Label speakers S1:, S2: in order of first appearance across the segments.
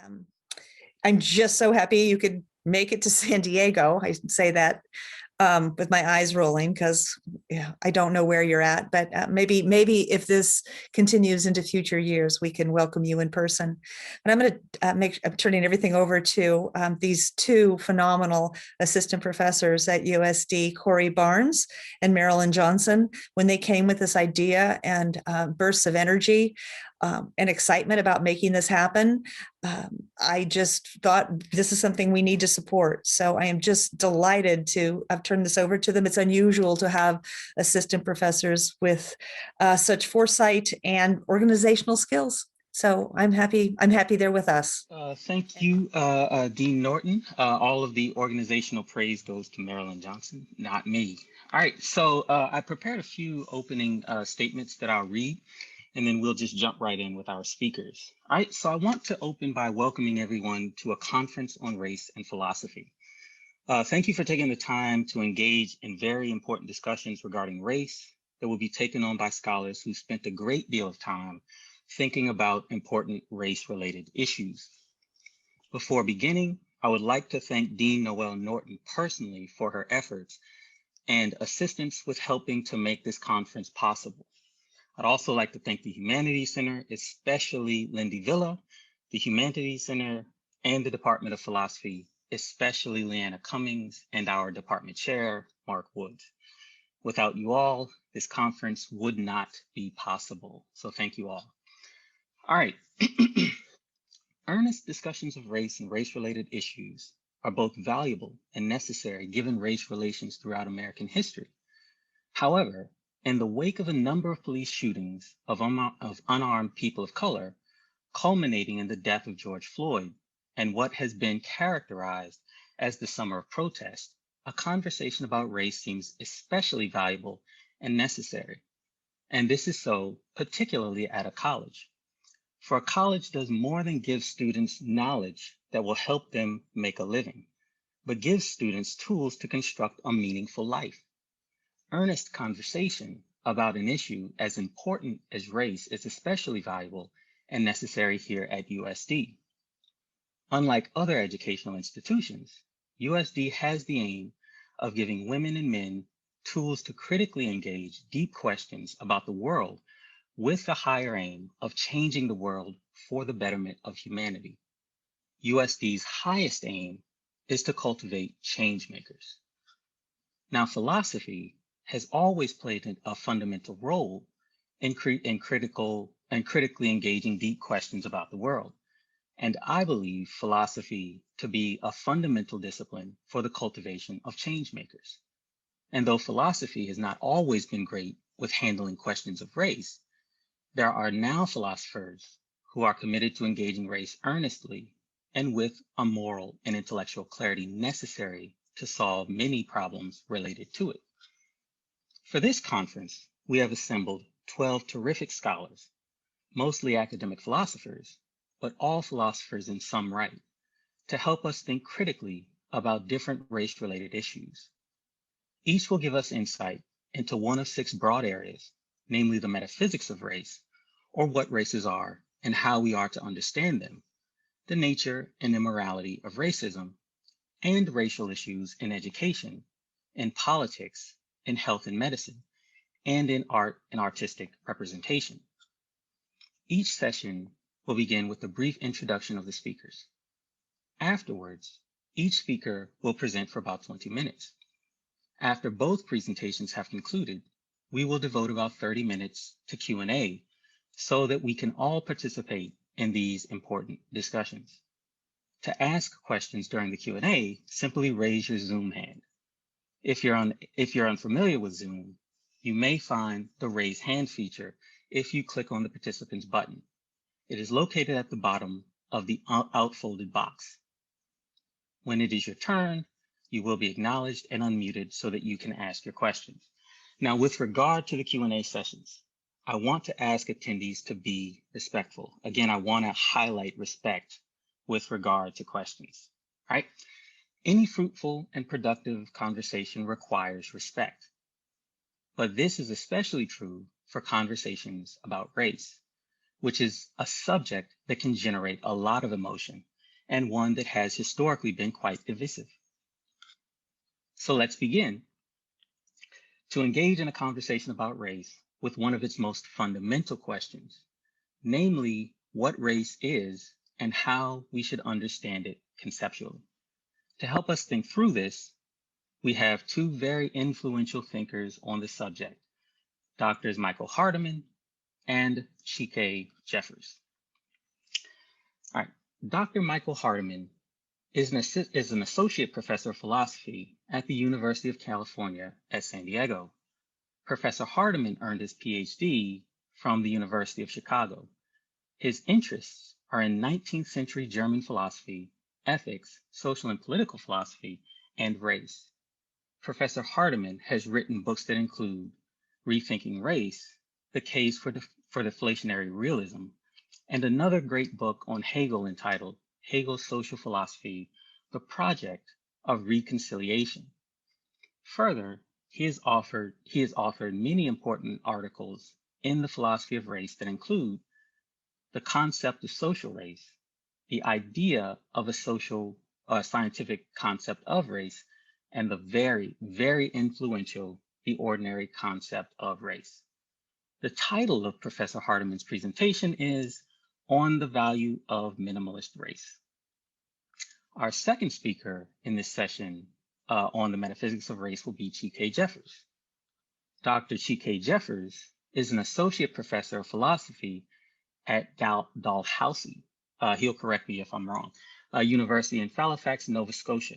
S1: Um, I'm just so happy you could make it to San Diego. I say that with my eyes rolling because I don't know where you're at, but maybe if this continues into future years, we can welcome you in person. And I'm going to I'm turning everything over to these two phenomenal assistant professors at USD, Corey Barnes and Marilyn Johnson. When they came with this idea and bursts of energy and excitement about making this happen, I just thought this is something we need to support. So I am just delighted to have turned this over to them. It's unusual to have assistant professors with such foresight and organizational skills. So I'm happy they're with us.
S2: Thank you, Dean Norton. All of the organizational praise goes to Marilyn Johnson, not me. All right, so I prepared a few opening statements that I'll read, and then we'll just jump right in with our speakers. All right, so I want to open by welcoming everyone to a conference on race and philosophy. Thank you for taking the time to engage in very important discussions regarding race that will be taken on by scholars who spent a great deal of time thinking about important race-related issues. Before beginning, I would like to thank Dean Noel Norton personally for her efforts and assistance with helping to make this conference possible. I'd also like to thank the Humanities Center, especially Lindy Villa, the Humanities Center, and the Department of Philosophy, especially Leanna Cummings, and our department chair, Mark Woods. Without you all, this conference would not be possible. So thank you all. All right. Earnest discussions of race and race-related issues are both valuable and necessary given race relations throughout American history. However, in the wake of a number of police shootings of unarmed people of color, culminating in the death of George Floyd, and what has been characterized as the summer of protest, a conversation about race seems especially valuable and necessary. And this is so particularly at a college. For a college does more than give students knowledge that will help them make a living, but gives students tools to construct a meaningful life. Earnest conversation about an issue as important as race is especially valuable and necessary here at USD. Unlike other educational institutions, USD has the aim of giving women and men tools to critically engage deep questions about the world with the higher aim of changing the world for the betterment of humanity. USD's highest aim is to cultivate change makers. Now, philosophy has always played a fundamental role in critically engaging deep questions about the world. And I believe philosophy to be a fundamental discipline for the cultivation of change makers. And though philosophy has not always been great with handling questions of race, there are now philosophers who are committed to engaging race earnestly and with a moral and intellectual clarity necessary to solve many problems related to it. For this conference, we have assembled 12 terrific scholars, mostly academic philosophers, but all philosophers in some right, to help us think critically about different race-related issues. Each will give us insight into one of 6 broad areas, namely the metaphysics of race, or what races are and how we are to understand them, the nature and immorality of racism, and racial issues in education, in politics, in health and medicine, and in art and artistic representation. Each session will begin with a brief introduction of the speakers. Afterwards, each speaker will present for about 20 minutes. After both presentations have concluded, we will devote about 30 minutes to Q&A so that we can all participate in these important discussions. To ask questions during the Q&A, simply raise your Zoom hand. If you're unfamiliar with Zoom, you may find the raise hand feature if you click on the participants button. It is located at the bottom of the outfolded box. When it is your turn, you will be acknowledged and unmuted so that you can ask your questions. Now, with regard to the Q&A sessions, I want to ask attendees to be respectful. Again, I want to highlight respect with regard to questions, right? Any fruitful and productive conversation requires respect. But this is especially true for conversations about race, which is a subject that can generate a lot of emotion and one that has historically been quite divisive. So let's begin. To engage in a conversation about race with one of its most fundamental questions, namely what race is and how we should understand it conceptually. To help us think through this, we have two very influential thinkers on the subject, Drs. Michael Hardiman and Chike Jeffers. All right, Dr. Michael Hardiman is an associate professor of philosophy at the University of California at San Diego. Professor Hardiman earned his PhD from the University of Chicago. His interests are in 19th century German philosophy, ethics, social and political philosophy, and race. Professor Hardiman has written books that include Rethinking Race, The Case for Deflationary Realism, and another great book on Hegel entitled Hegel's Social Philosophy, The Project of Reconciliation. Further, he has authored many important articles in the philosophy of race that include the concept of social race, the idea of a scientific concept of race, and the very, very influential The Ordinary Concept of Race. The title of Professor Hardiman's presentation is On the Value of Minimalist Race. Our second speaker in this session on the metaphysics of race will be Chike Jeffers. Dr. Chike Jeffers is an associate professor of philosophy at Dalhousie. He'll correct me if I'm wrong. University in Halifax, Nova Scotia.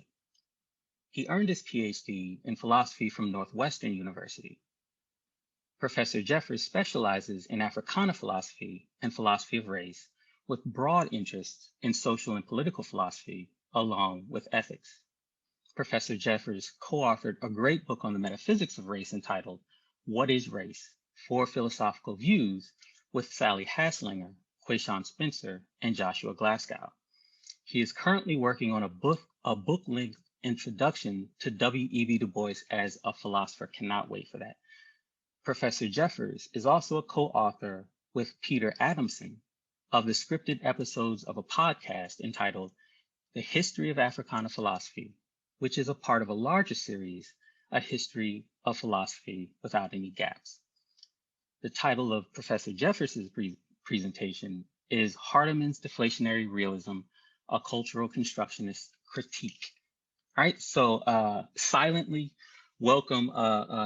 S2: He earned his PhD in philosophy from Northwestern University. Professor Jeffers specializes in Africana philosophy and philosophy of race, with broad interests in social and political philosophy, along with ethics. Professor Jeffers co-authored a great book on the metaphysics of race entitled What is Race? 4 Philosophical Views with Sally Haslinger, Quayshawn Spencer, and Joshua Glasgow. He is currently working on a book-length introduction to W.E.B. Du Bois as a philosopher. Cannot wait for that. Professor Jeffers is also a co-author with Peter Adamson of the scripted episodes of a podcast entitled The History of Africana Philosophy, which is a part of a larger series, A History of Philosophy Without Any Gaps. The title of Professor Jeffers' presentation is Hardiman's Deflationary Realism, a Cultural Constructionist Critique. All right, so silently welcome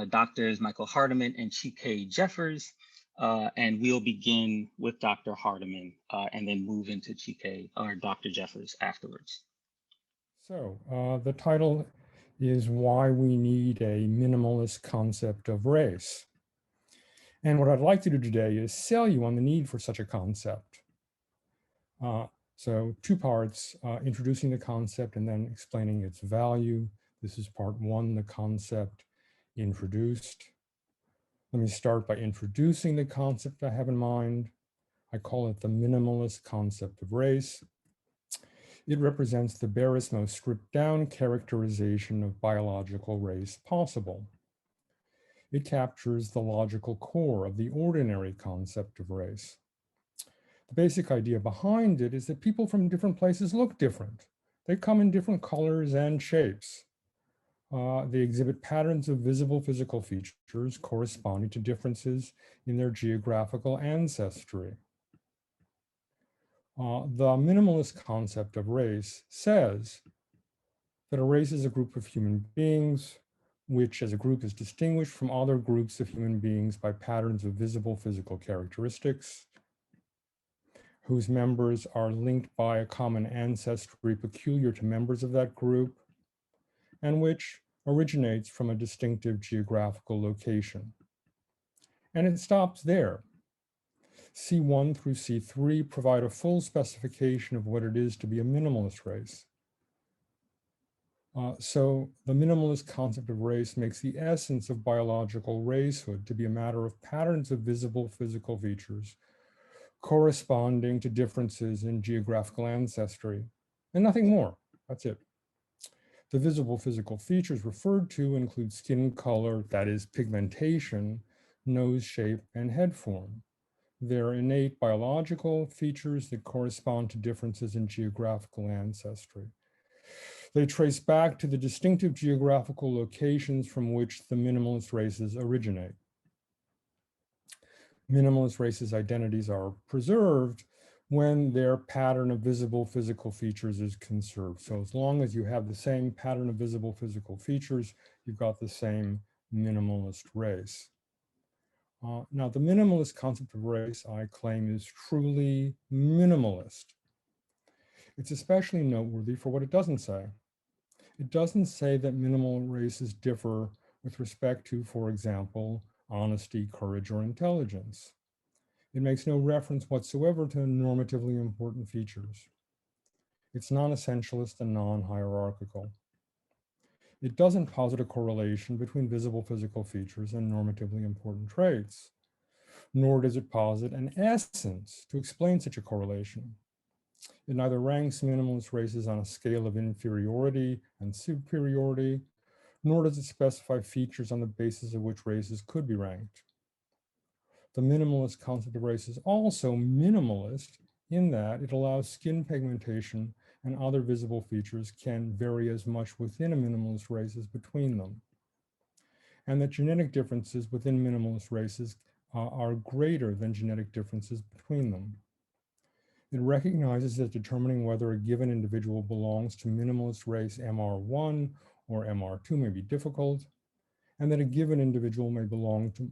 S2: Drs. Michael Hardiman and Chike Jeffers, and we'll begin with Dr. Hardiman and then move into Chike or Dr. Jeffers afterwards.
S3: So the title is Why We Need a Minimalist Concept of Race. And what I'd like to do today is sell you on the need for such a concept. So 2 parts, introducing the concept and then explaining its value. This is part 1, the concept introduced. Let me start by introducing the concept I have in mind. I call it the minimalist concept of race. It represents the barest, most stripped down characterization of biological race possible. It captures the logical core of the ordinary concept of race. The basic idea behind it is that people from different places look different. They come in different colors and shapes. They exhibit patterns of visible physical features corresponding to differences in their geographical ancestry. The minimalist concept of race says that a race is a group of human beings, which as a group is distinguished from other groups of human beings by patterns of visible physical characteristics, whose members are linked by a common ancestry peculiar to members of that group, and which originates from a distinctive geographical location. And it stops there. C1 through C3 provide a full specification of what it is to be a minimalist race. So the minimalist concept of race makes the essence of biological racehood to be a matter of patterns of visible physical features corresponding to differences in geographical ancestry, and nothing more. That's it. The visible physical features referred to include skin color, that is pigmentation, nose shape, and head form. they're innate biological features that correspond to differences in geographical ancestry. They trace back to the distinctive geographical locations from which the minimalist races originate. Minimalist races' identities are preserved when their pattern of visible physical features is conserved. So as long as you have the same pattern of visible physical features, you've got the same minimalist race. Now, the minimalist concept of race, I claim, is truly minimalist. It's especially noteworthy for what it doesn't say. It doesn't say that minimal races differ with respect to, for example, honesty, courage, or intelligence. It makes no reference whatsoever to normatively important features. It's non-essentialist and non-hierarchical. It doesn't posit a correlation between visible physical features and normatively important traits, nor does it posit an essence to explain such a correlation. It neither ranks minimalist races on a scale of inferiority and superiority, nor does it specify features on the basis of which races could be ranked. The minimalist concept of race is also minimalist in that it allows skin pigmentation and other visible features can vary as much within a minimalist race as between them, and that genetic differences within minimalist races are greater than genetic differences between them. It recognizes that determining whether a given individual belongs to minimalist race MR1 or MR2 may be difficult, and that a given individual may belong to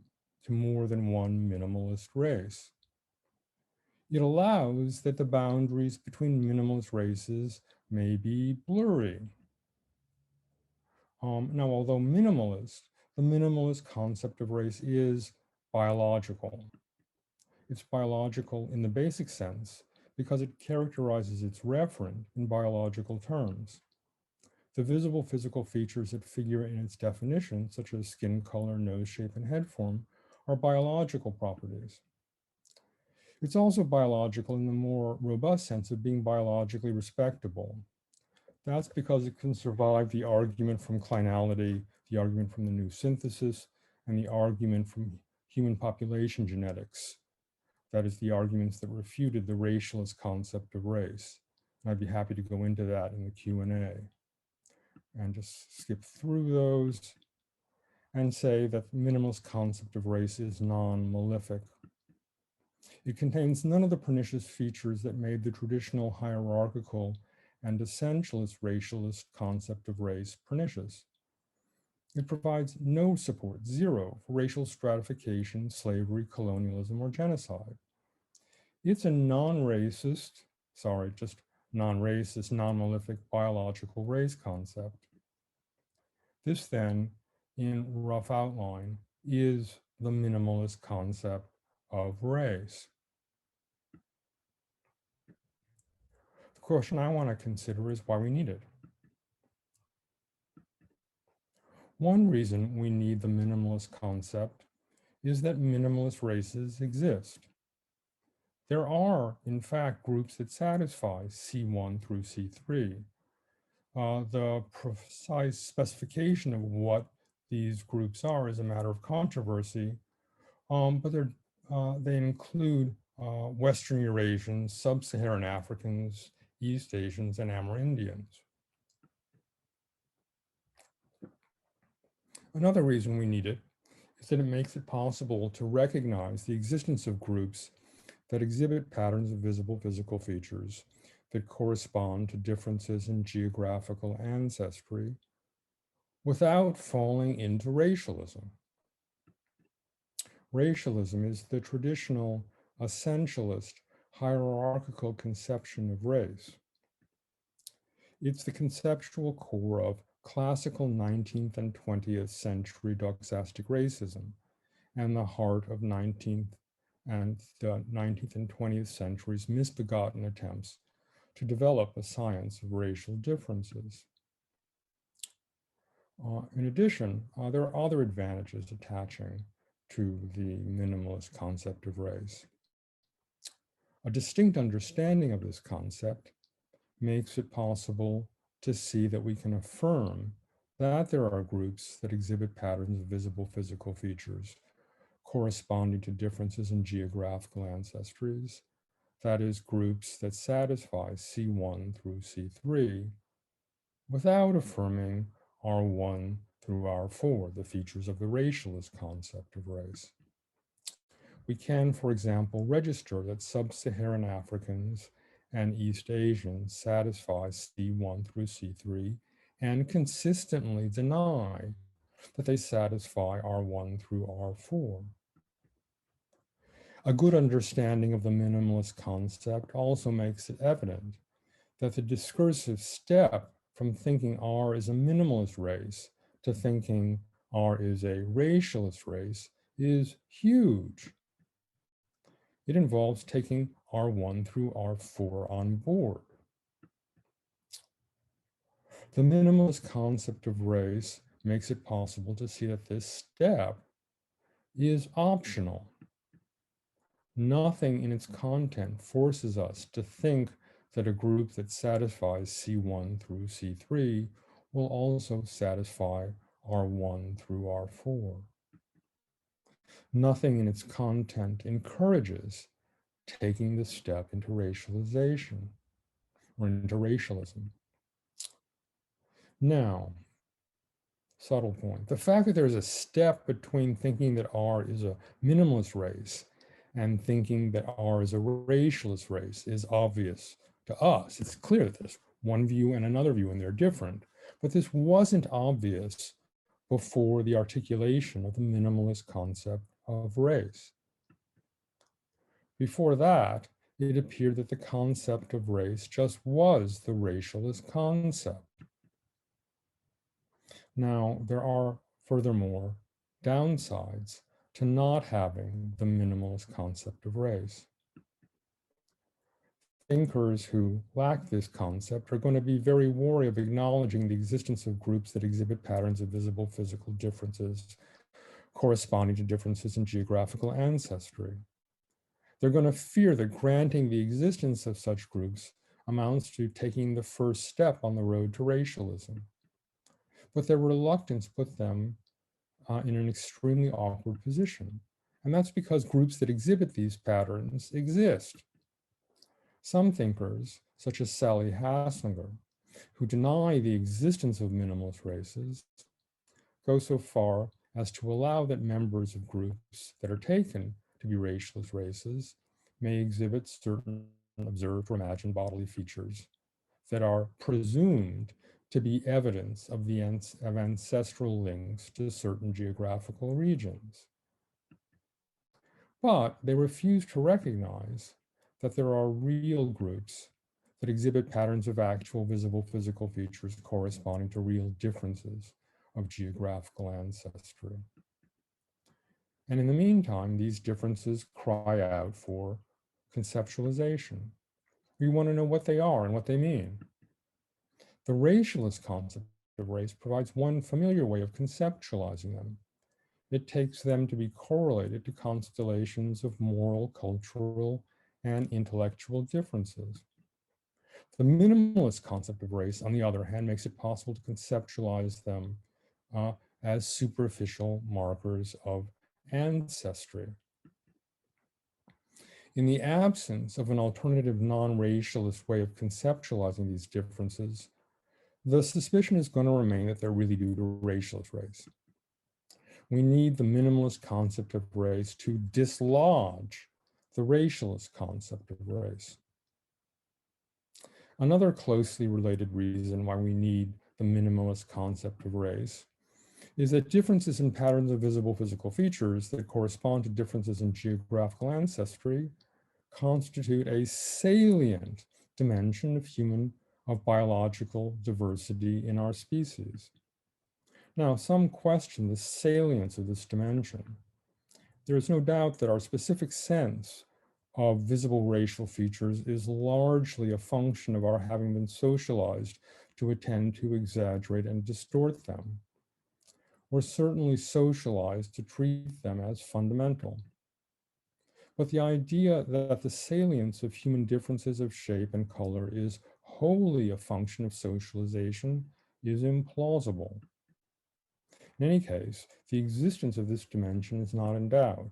S3: more than one minimalist race. It allows that the boundaries between minimalist races may be blurry. Now, although minimalist, the minimalist concept of race is biological. It's biological in the basic sense because it characterizes its referent in biological terms. The visible physical features that figure in its definition, such as skin color, nose shape, and head form, are biological properties. It's also biological in the more robust sense of being biologically respectable. That's because it can survive the argument from clinality, the argument from the new synthesis, and the argument from human population genetics. That is the arguments that refuted the racialist concept of race. And I'd be happy to go into that in the Q&A. And just skip through those and say that the minimalist concept of race is non-malefic. It contains none of the pernicious features that made the traditional hierarchical and essentialist racialist concept of race pernicious. It provides no support, zero, for racial stratification, slavery, colonialism, or genocide. It's a non-racist, non-malefic biological race concept. This then, in rough outline, is the minimalist concept of race. The question I want to consider is why we need it. One reason we need the minimalist concept is that minimalist races exist. There are, in fact, groups that satisfy C1 through C3. The precise specification of what these groups are is a matter of controversy, but they include Western Eurasians, Sub-Saharan Africans, East Asians, and Amerindians. Another reason we need it is that it makes it possible to recognize the existence of groups that exhibit patterns of visible physical features that correspond to differences in geographical ancestry without falling into racialism. Racialism is the traditional essentialist hierarchical conception of race. It's the conceptual core of classical 19th and 20th century doxastic racism and the heart of 19th and 20th century's misbegotten attempts to develop a science of racial differences. In addition, there are other advantages attaching to the minimalist concept of race. A distinct understanding of this concept makes it possible to see that we can affirm that there are groups that exhibit patterns of visible physical features corresponding to differences in geographical ancestries, that is, groups that satisfy C1 through C3, without affirming R1 through R4, the features of the racialist concept of race. We can, for example, register that sub-Saharan Africans and East Asians satisfy C1 through C3 and consistently deny that they satisfy R1 through R4. A good understanding of the minimalist concept also makes it evident that the discursive step from thinking R is a minimalist race to thinking R is a racialist race is huge. It involves taking R1 through R4 on board. The minimalist concept of race makes it possible to see that this step is optional. Nothing in its content forces us to think that a group that satisfies C1 through C3 will also satisfy R1 through R4. Nothing in its content encourages taking the step into racialization or into racialism. Now, subtle point. The fact that there's a step between thinking that R is a minimalist race and thinking that R is a racialist race is obvious to us. It's clear that there's one view and another view and they're different, but this wasn't obvious before the articulation of the minimalist concept of race. Before that, it appeared that the concept of race just was the racialist concept. Now, there are, furthermore, downsides to not having the minimalist concept of race. Thinkers who lack this concept are going to be very wary of acknowledging the existence of groups that exhibit patterns of visible physical differences corresponding to differences in geographical ancestry. They're going to fear that granting the existence of such groups amounts to taking the first step on the road to racialism. But their reluctance put them in an extremely awkward position. And that's because groups that exhibit these patterns exist. Some thinkers, such as Sally Haslanger, who deny the existence of minimalist races, go so far as to allow that members of groups that are taken to be racialist races may exhibit certain observed or imagined bodily features that are presumed to be evidence of ancestral links to certain geographical regions. But they refuse to recognize that there are real groups that exhibit patterns of actual visible physical features corresponding to real differences of geographical ancestry. And in the meantime, these differences cry out for conceptualization. We want to know what they are and what they mean. The racialist concept of race provides one familiar way of conceptualizing them. It takes them to be correlated to constellations of moral, cultural, and intellectual differences. The minimalist concept of race, on the other hand, makes it possible to conceptualize them as superficial markers of ancestry. In the absence of an alternative non-racialist way of conceptualizing these differences, the suspicion is going to remain that they're really due to racialist race. We need the minimalist concept of race to dislodge the racialist concept of race. Another closely related reason why we need the minimalist concept of race is that differences in patterns of visible physical features that correspond to differences in geographical ancestry constitute a salient dimension of biological diversity in our species. Now, some question the salience of this dimension. There is no doubt that our specific sense of visible racial features is largely a function of our having been socialized to attend to, exaggerate, and distort them. We're certainly socialized to treat them as fundamental. But the idea that the salience of human differences of shape and color is wholly a function of socialization is implausible. In any case, the existence of this dimension is not in doubt.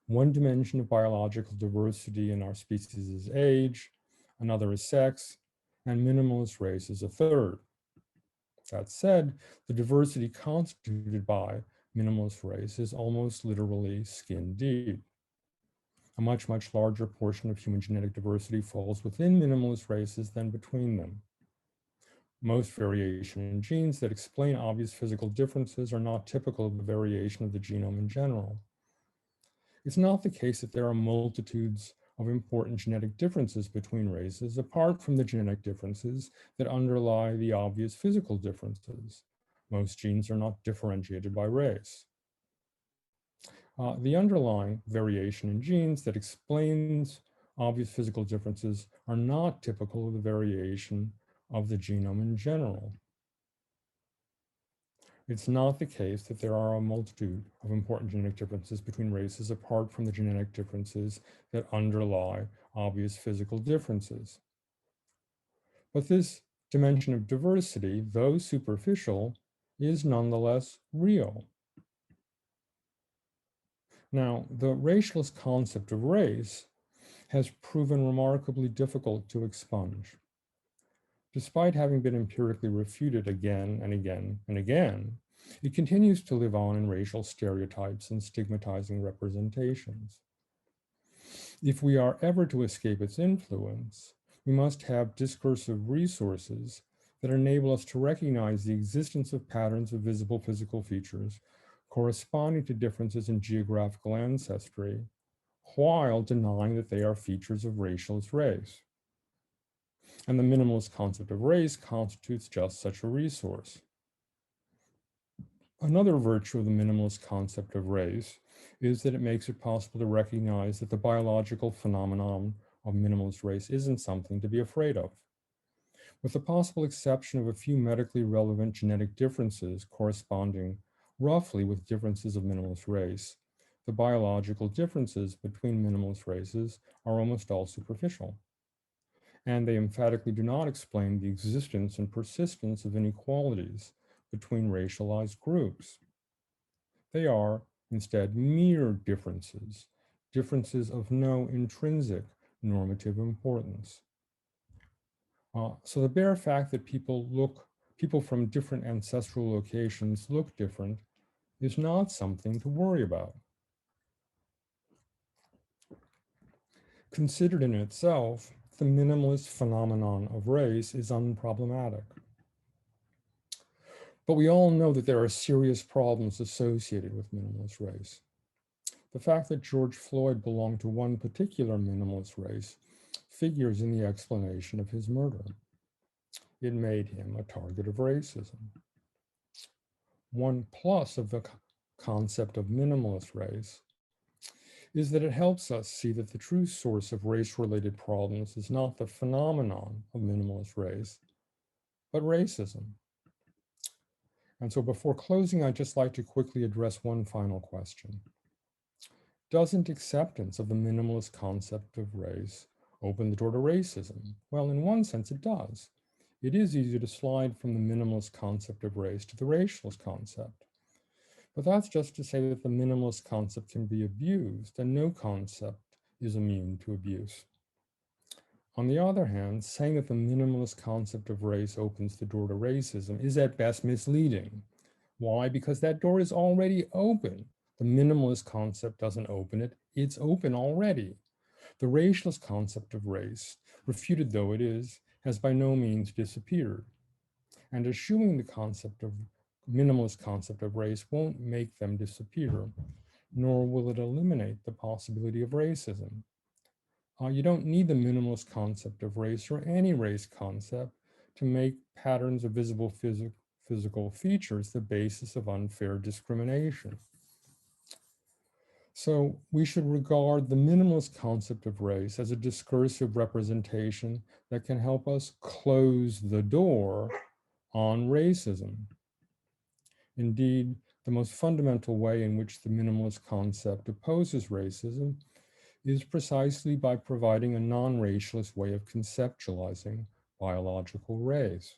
S3: One dimension of biological diversity in our species is age, another is sex, and minimalist race is a third. That said, the diversity constituted by minimalist race is almost literally skin deep. A much, much larger portion of human genetic diversity falls within minimalist races than between them. Most variation in genes that explain obvious physical differences are not typical of the variation of the genome in general. It's not the case that there are multitudes of important genetic differences between races, apart from the genetic differences that underlie the obvious physical differences. Most genes are not differentiated by race. The underlying variation in genes that explains obvious physical differences are not typical of the variation of the genome in general. It's not the case that there are a multitude of important genetic differences between races apart from the genetic differences that underlie obvious physical differences. But this dimension of diversity, though superficial, is nonetheless real. Now, the racialist concept of race has proven remarkably difficult to expunge. Despite having been empirically refuted again and again and again, it continues to live on in racial stereotypes and stigmatizing representations. If we are ever to escape its influence, we must have discursive resources that enable us to recognize the existence of patterns of visible physical features corresponding to differences in geographical ancestry, while denying that they are features of racialist race. And the minimalist concept of race constitutes just such a resource. Another virtue of the minimalist concept of race is that it makes it possible to recognize that the biological phenomenon of minimalist race isn't something to be afraid of. With the possible exception of a few medically relevant genetic differences corresponding roughly with differences of minimalist race, the biological differences between minimalist races are almost all superficial. And they emphatically do not explain the existence and persistence of inequalities between racialized groups. They are instead mere differences, differences of no intrinsic normative importance. So the bare fact that people from different ancestral locations look different is not something to worry about. Considered in itself, the minimalist phenomenon of race is unproblematic. But we all know that there are serious problems associated with minimalist race. The fact that George Floyd belonged to one particular minimalist race figures in the explanation of his murder. It made him a target of racism. One plus of the concept of minimalist race is that it helps us see that the true source of race-related problems is not the phenomenon of minimalist race, but racism. And so before closing, I'd just like to quickly address one final question. Doesn't acceptance of the minimalist concept of race open the door to racism? Well, in one sense it does. It is easy to slide from the minimalist concept of race to the racialist concept. But that's just to say that the minimalist concept can be abused, and no concept is immune to abuse. On the other hand, saying that the minimalist concept of race opens the door to racism is at best misleading. Why? Because that door is already open. The minimalist concept doesn't open it, it's open already. The racialist concept of race, refuted though it is, has by no means disappeared. And eschewing the minimalist concept of race won't make them disappear, nor will it eliminate the possibility of racism. You don't need the minimalist concept of race or any race concept to make patterns of visible physical features the basis of unfair discrimination. So we should regard the minimalist concept of race as a discursive representation that can help us close the door on racism. Indeed, the most fundamental way in which the minimalist concept opposes racism is precisely by providing a non-racialist way of conceptualizing biological race.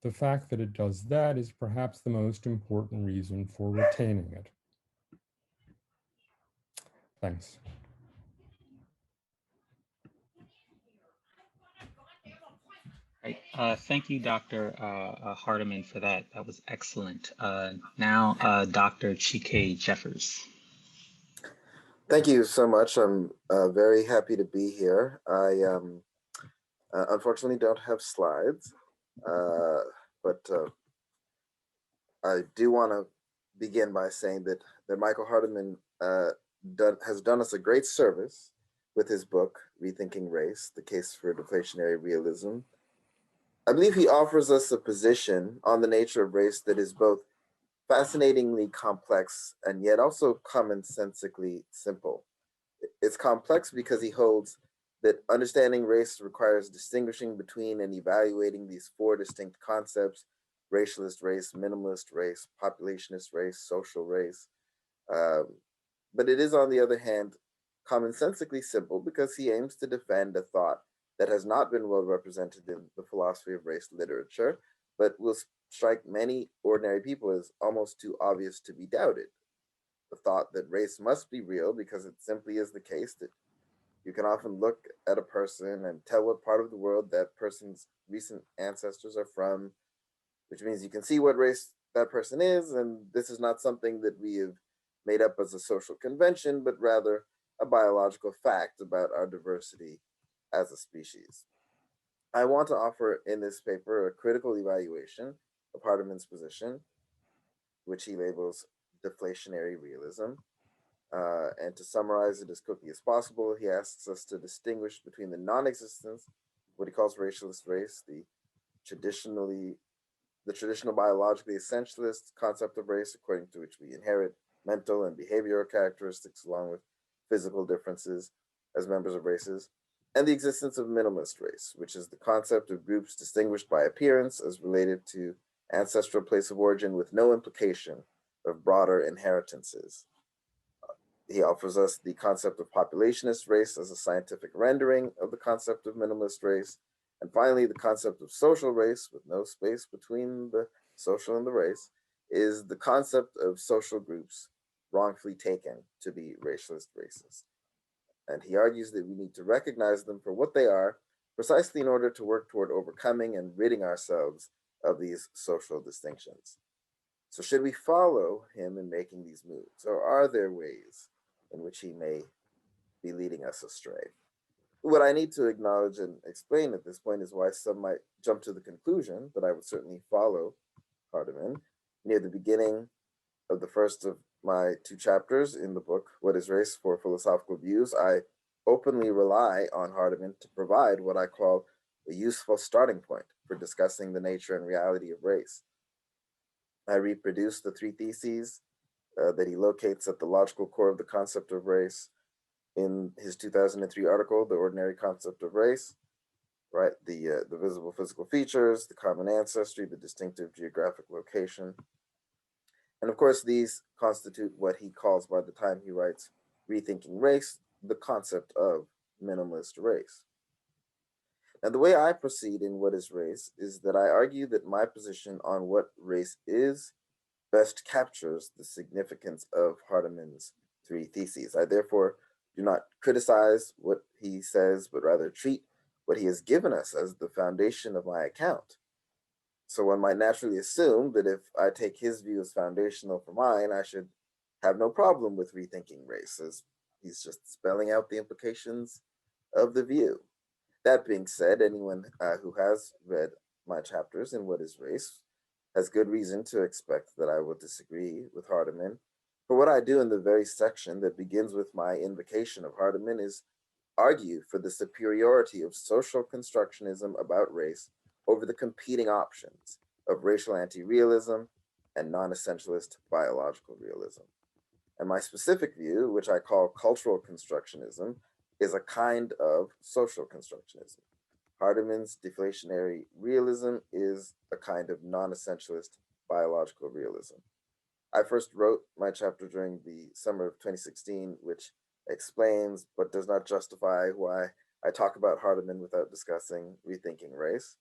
S3: The fact that it does that is perhaps the most important reason for retaining it. Thanks.
S2: Right. Thank you, Dr. Hardiman, for that. That was excellent. Now, Dr. Chike Jeffers.
S4: Thank you so much. I'm very happy to be here. I unfortunately don't have slides, but I do want to begin by saying that Michael Hardiman has done us a great service with his book, Rethinking Race, The Case for Deflationary Realism. I believe he offers us a position on the nature of race that is both fascinatingly complex and yet also commonsensically simple. It's complex because he holds that understanding race requires distinguishing between and evaluating these four distinct concepts: racialist race, minimalist race, populationist race, social race. But it is, on the other hand, commonsensically simple because he aims to defend a thought that has not been well represented in the philosophy of race literature, but will strike many ordinary people as almost too obvious to be doubted. The thought that race must be real because it simply is the case that you can often look at a person and tell what part of the world that person's recent ancestors are from, which means you can see what race that person is. And this is not something that we have made up as a social convention, but rather a biological fact about our diversity as a species. I want to offer in this paper a critical evaluation of Hardiman's position, which he labels deflationary realism. And to summarize it as quickly as possible, he asks us to distinguish between the non-existence, what he calls racialist race, the traditional biologically essentialist concept of race, according to which we inherit mental and behavioral characteristics along with physical differences as members of races, and the existence of minimalist race, which is the concept of groups distinguished by appearance as related to ancestral place of origin with no implication of broader inheritances. He offers us the concept of populationist race as a scientific rendering of the concept of minimalist race. And finally, the concept of social race, with no space between the social and the race, is the concept of social groups wrongfully taken to be racialist races. And he argues that we need to recognize them for what they are, precisely in order to work toward overcoming and ridding ourselves of these social distinctions. So should we follow him in making these moves, or are there ways in which he may be leading us astray? What I need to acknowledge and explain at this point is why some might jump to the conclusion that I would certainly follow Hardiman. Near the beginning of the first of my two chapters in the book, What is Race? For Philosophical Views, I openly rely on Hardiman to provide what I call a useful starting point for discussing the nature and reality of race. I reproduce the three theses that he locates at the logical core of the concept of race in his 2003 article, The Ordinary Concept of Race, right? The visible physical features, the common ancestry, the distinctive geographic location. And of course, these constitute what he calls, by the time he writes Rethinking Race, the concept of minimalist race. And the way I proceed in What is Race is that I argue that my position on what race is best captures the significance of Hardiman's three theses. I therefore do not criticize what he says, but rather treat what he has given us as the foundation of my account. So one might naturally assume that if I take his view as foundational for mine, I should have no problem with rethinking race, as he's just spelling out the implications of the view. That being said, anyone who has read my chapters in What is Race has good reason to expect that I will disagree with Hardiman. For what I do in the very section that begins with my invocation of Hardiman is argue for the superiority of social constructionism about race over the competing options of racial anti-realism and non-essentialist biological realism. And my specific view, which I call cultural constructionism, is a kind of social constructionism. Hardiman's deflationary realism is a kind of non-essentialist biological realism. I first wrote my chapter during the summer of 2016, which explains but does not justify why I talk about Hardiman without discussing Rethinking Race.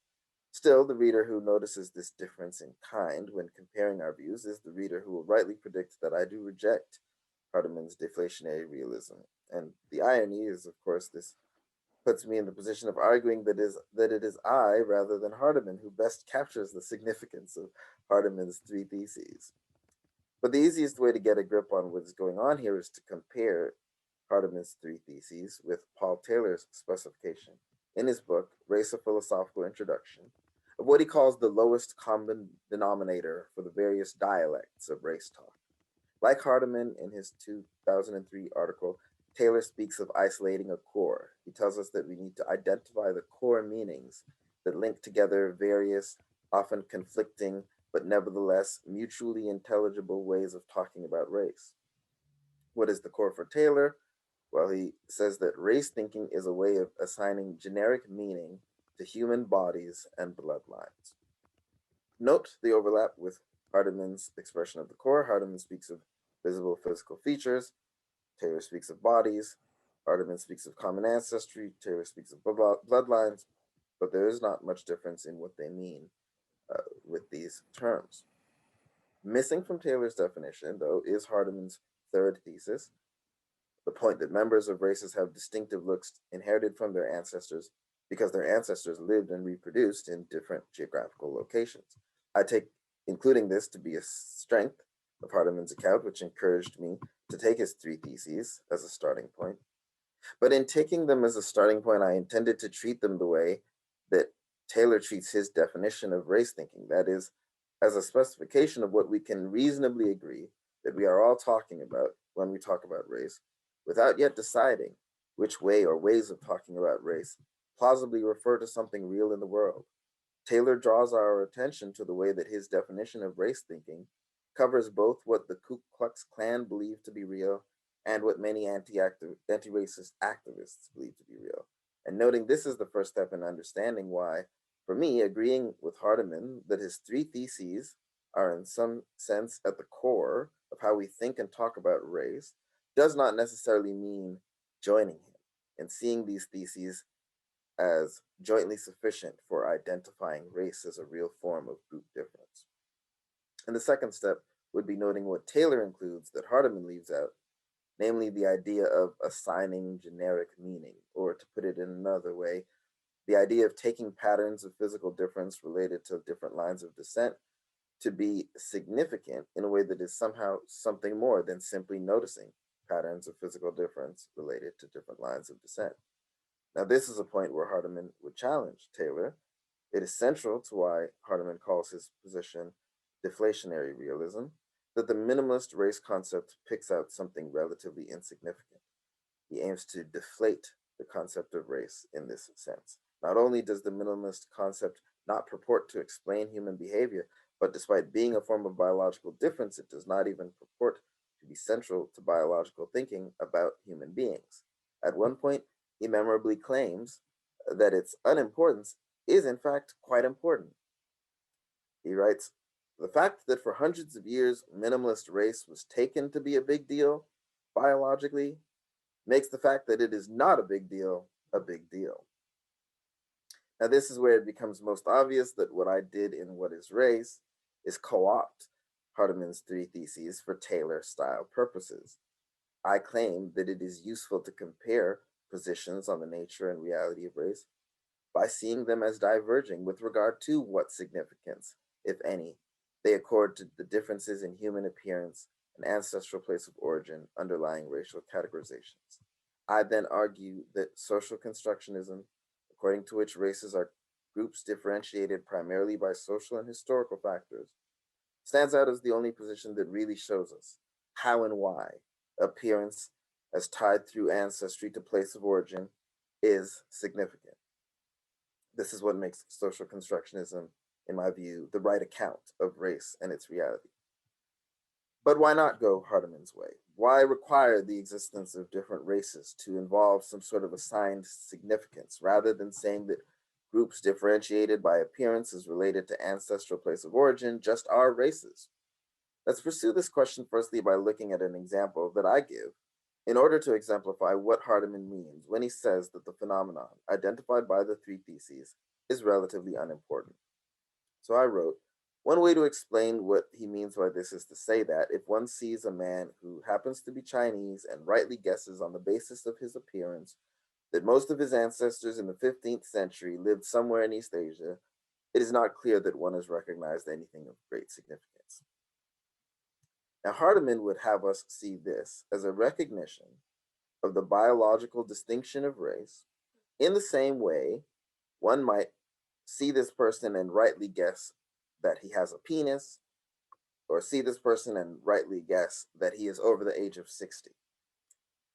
S4: Still, the reader who notices this difference in kind when comparing our views is the reader who will rightly predict that I do reject Hardiman's deflationary realism. And the irony is, of course, this puts me in the position of arguing that it is I, rather than Hardiman, who best captures the significance of Hardiman's three theses. But the easiest way to get a grip on what is going on here is to compare Hardiman's three theses with Paul Taylor's specification in his book, Race: A Philosophical Introduction, of what he calls the lowest common denominator for the various dialects of race talk. Like Hardiman in his 2003 article, Taylor speaks of isolating a core. He tells us that we need to identify the core meanings that link together various, often conflicting, but nevertheless mutually intelligible ways of talking about race. What is the core for Taylor? Well, he says that race thinking is a way of assigning generic meaning to human bodies and bloodlines. Note the overlap with Hardiman's expression of the core. Hardiman speaks of visible physical features. Taylor speaks of bodies. Hardiman speaks of common ancestry. Taylor speaks of bloodlines. But there is not much difference in what they mean with these terms. Missing from Taylor's definition, though, is Hardiman's third thesis, the point that members of races have distinctive looks inherited from their ancestors because their ancestors lived and reproduced in different geographical locations. I take including this to be a strength of Hardiman's account, which encouraged me to take his three theses as a starting point. But in taking them as a starting point, I intended to treat them the way that Taylor treats his definition of race thinking, that is, as a specification of what we can reasonably agree that we are all talking about when we talk about race, without yet deciding which way or ways of talking about race plausibly refer to something real in the world. Taylor draws our attention to the way that his definition of race thinking covers both what the Ku Klux Klan believe to be real and what many anti-racist activists believe to be real. And noting this is the first step in understanding why, for me, agreeing with Hardiman that his three theses are in some sense at the core of how we think and talk about race does not necessarily mean joining him and seeing these theses as jointly sufficient for identifying race as a real form of group difference. And the second step would be noting what Taylor includes that Hardiman leaves out, namely the idea of assigning generic meaning, or to put it in another way, the idea of taking patterns of physical difference related to different lines of descent to be significant in a way that is somehow something more than simply noticing patterns of physical difference related to different lines of descent. Now, this is a point where Hardiman would challenge Taylor. It is central to why Hardiman calls his position deflationary realism, that the minimalist race concept picks out something relatively insignificant. He aims to deflate the concept of race in this sense. Not only does the minimalist concept not purport to explain human behavior, but despite being a form of biological difference, it does not even purport to be central to biological thinking about human beings. At one point, he memorably claims that its unimportance is in fact quite important. He writes, "The fact that for hundreds of years minimalist race was taken to be a big deal biologically makes the fact that it is not a big deal a big deal." Now, this is where it becomes most obvious that what I did in What is Race is co-opt Hardiman's three theses for Taylor-style purposes. I claim that it is useful to compare positions on the nature and reality of race by seeing them as diverging with regard to what significance, if any, they accord to the differences in human appearance and ancestral place of origin underlying racial categorizations. I then argue that social constructionism, according to which races are groups differentiated primarily by social and historical factors, stands out as the only position that really shows us how and why appearance as tied through ancestry to place of origin is significant. This is what makes social constructionism, in my view, the right account of race and its reality. But why not go Hardiman's way? Why require the existence of different races to involve some sort of assigned significance, rather than saying that groups differentiated by appearance as related to ancestral place of origin just are races? Let's pursue this question firstly by looking at an example that I give in order to exemplify what Hardiman means when he says that the phenomenon identified by the three theses is relatively unimportant. So I wrote, One way to explain what he means by this is to say that if one sees a man who happens to be Chinese and rightly guesses on the basis of his appearance that most of his ancestors in the 15th century lived somewhere in East Asia, it is not clear that one has recognized anything of great significance. Now, Hardiman would have us see this as a recognition of the biological distinction of race in the same way one might see this person and rightly guess that he has a penis, or see this person and rightly guess that he is over the age of 60.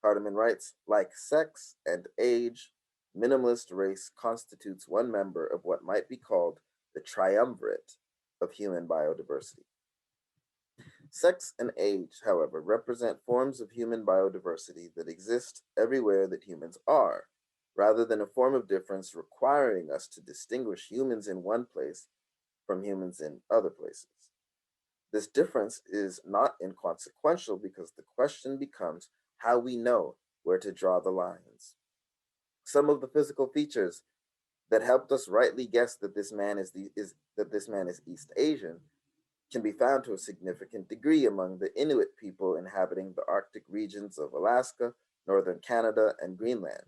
S4: Hardiman writes, like sex and age, minimalist race constitutes one member of what might be called the triumvirate of human biodiversity. Sex and age, however, represent forms of human biodiversity that exist everywhere that humans are, rather than a form of difference requiring us to distinguish humans in one place from humans in other places. This difference is not inconsequential because the question becomes how we know where to draw the lines. Some of the physical features that helped us rightly guess that this man is East Asian can be found to a significant degree among the Inuit people inhabiting the Arctic regions of Alaska, northern Canada, and Greenland.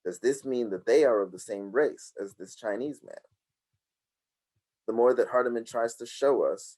S4: Does this mean that they are of the same race as this Chinese man? The more that Hardiman tries to show us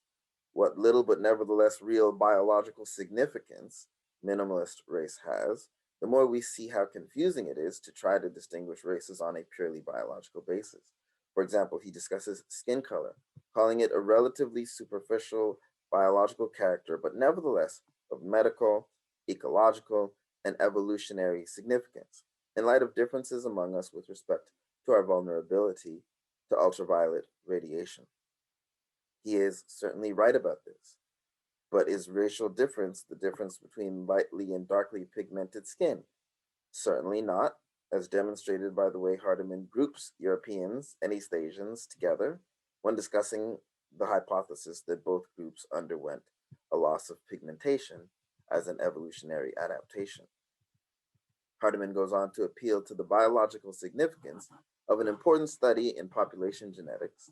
S4: what little but nevertheless real biological significance minimalist race has, the more we see how confusing it is to try to distinguish races on a purely biological basis. For example, he discusses skin color, calling it a relatively superficial biological character, but nevertheless of medical, ecological, and evolutionary significance, in light of differences among us with respect to our vulnerability to ultraviolet radiation. He is certainly right about this, but is racial difference the difference between lightly and darkly pigmented skin? Certainly not, as demonstrated by the way Hardiman groups Europeans and East Asians together when discussing the hypothesis that both groups underwent a loss of pigmentation as an evolutionary adaptation. Hardiman goes on to appeal to the biological significance of an important study in population genetics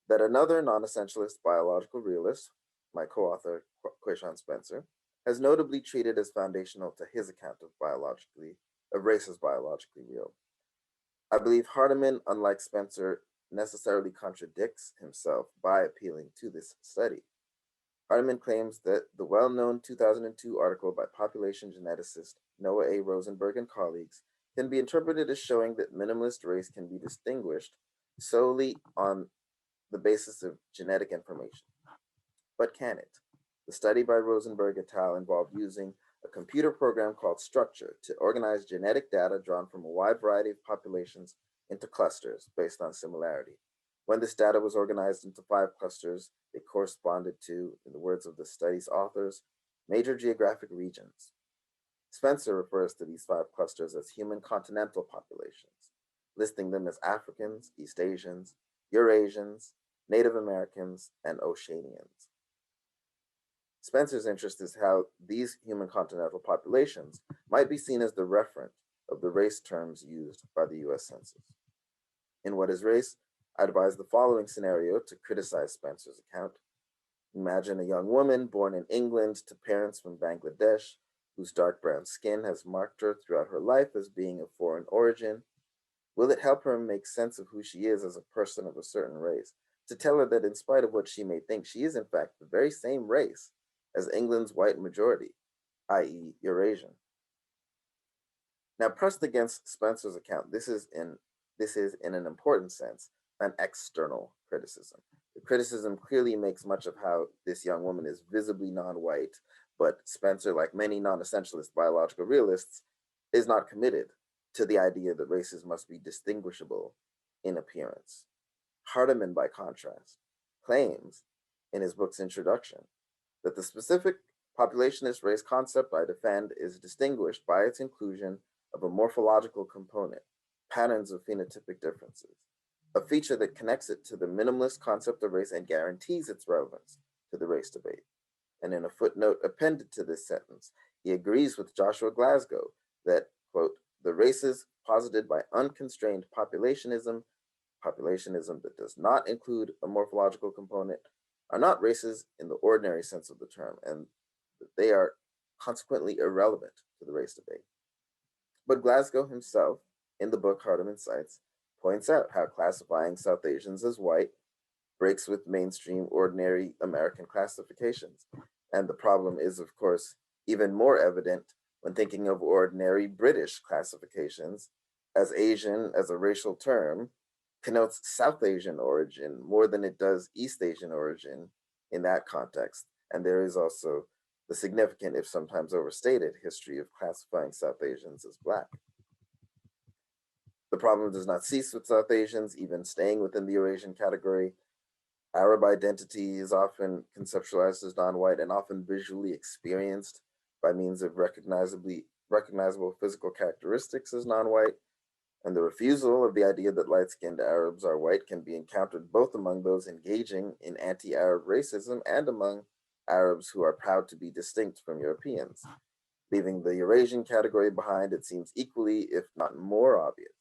S4: that another non-essentialist biological realist, my co-author Quayshawn Spencer, has notably treated as foundational to his account of race as biologically real. I believe Hardiman, unlike Spencer, necessarily contradicts himself by appealing to this study. Hardiman claims that the well-known 2002 article by population geneticist Noah A. Rosenberg and colleagues can be interpreted as showing that minimalist race can be distinguished solely on the basis of genetic information. But can it? The study by Rosenberg et al. Involved using a computer program called Structure to organize genetic data drawn from a wide variety of populations into clusters based on similarity. When this data was organized into 5 clusters, it corresponded to, in the words of the study's authors, major geographic regions. Spencer refers to these 5 clusters as human continental populations, listing them as Africans, East Asians, Eurasians, Native Americans, and Oceanians. Spencer's interest is how these human continental populations might be seen as the referent of the race terms used by the US Census. In What is Race, I advise the following scenario to criticize Spencer's account. Imagine a young woman born in England to parents from Bangladesh, whose dark brown skin has marked her throughout her life as being of foreign origin. Will it help her make sense of who she is as a person of a certain race, to tell her that in spite of what she may think, she is in fact the very same race as England's white majority, i.e. Eurasian? Now, pressed against Spencer's account, this is in an important sense an external criticism. The criticism clearly makes much of how this young woman is visibly non-white, but Spencer, like many non-essentialist biological realists, is not committed to the idea that races must be distinguishable in appearance. Hardiman, by contrast, claims in his book's introduction that the specific populationist race concept I defend is distinguished by its inclusion of a morphological component, patterns of phenotypic differences, a feature that connects it to the minimalist concept of race and guarantees its relevance to the race debate. And in a footnote appended to this sentence, he agrees with Joshua Glasgow that, quote, the races posited by unconstrained populationism that does not include a morphological component, are not races in the ordinary sense of the term, and they are consequently irrelevant to the race debate. But Glasgow himself, in the book Hardiman cites, points out how classifying South Asians as white breaks with mainstream ordinary American classifications. And the problem is, of course, even more evident when thinking of ordinary British classifications, as Asian as a racial term connotes South Asian origin more than it does East Asian origin in that context. And there is also the significant, if sometimes overstated, history of classifying South Asians as Black. The problem does not cease with South Asians, even staying within the Eurasian category. Arab identity is often conceptualized as non-white and often visually experienced by means of recognizable physical characteristics as non-white. And the refusal of the idea that light-skinned Arabs are white can be encountered both among those engaging in anti-Arab racism and among Arabs who are proud to be distinct from Europeans. Leaving the Eurasian category behind, it seems equally, if not more obvious,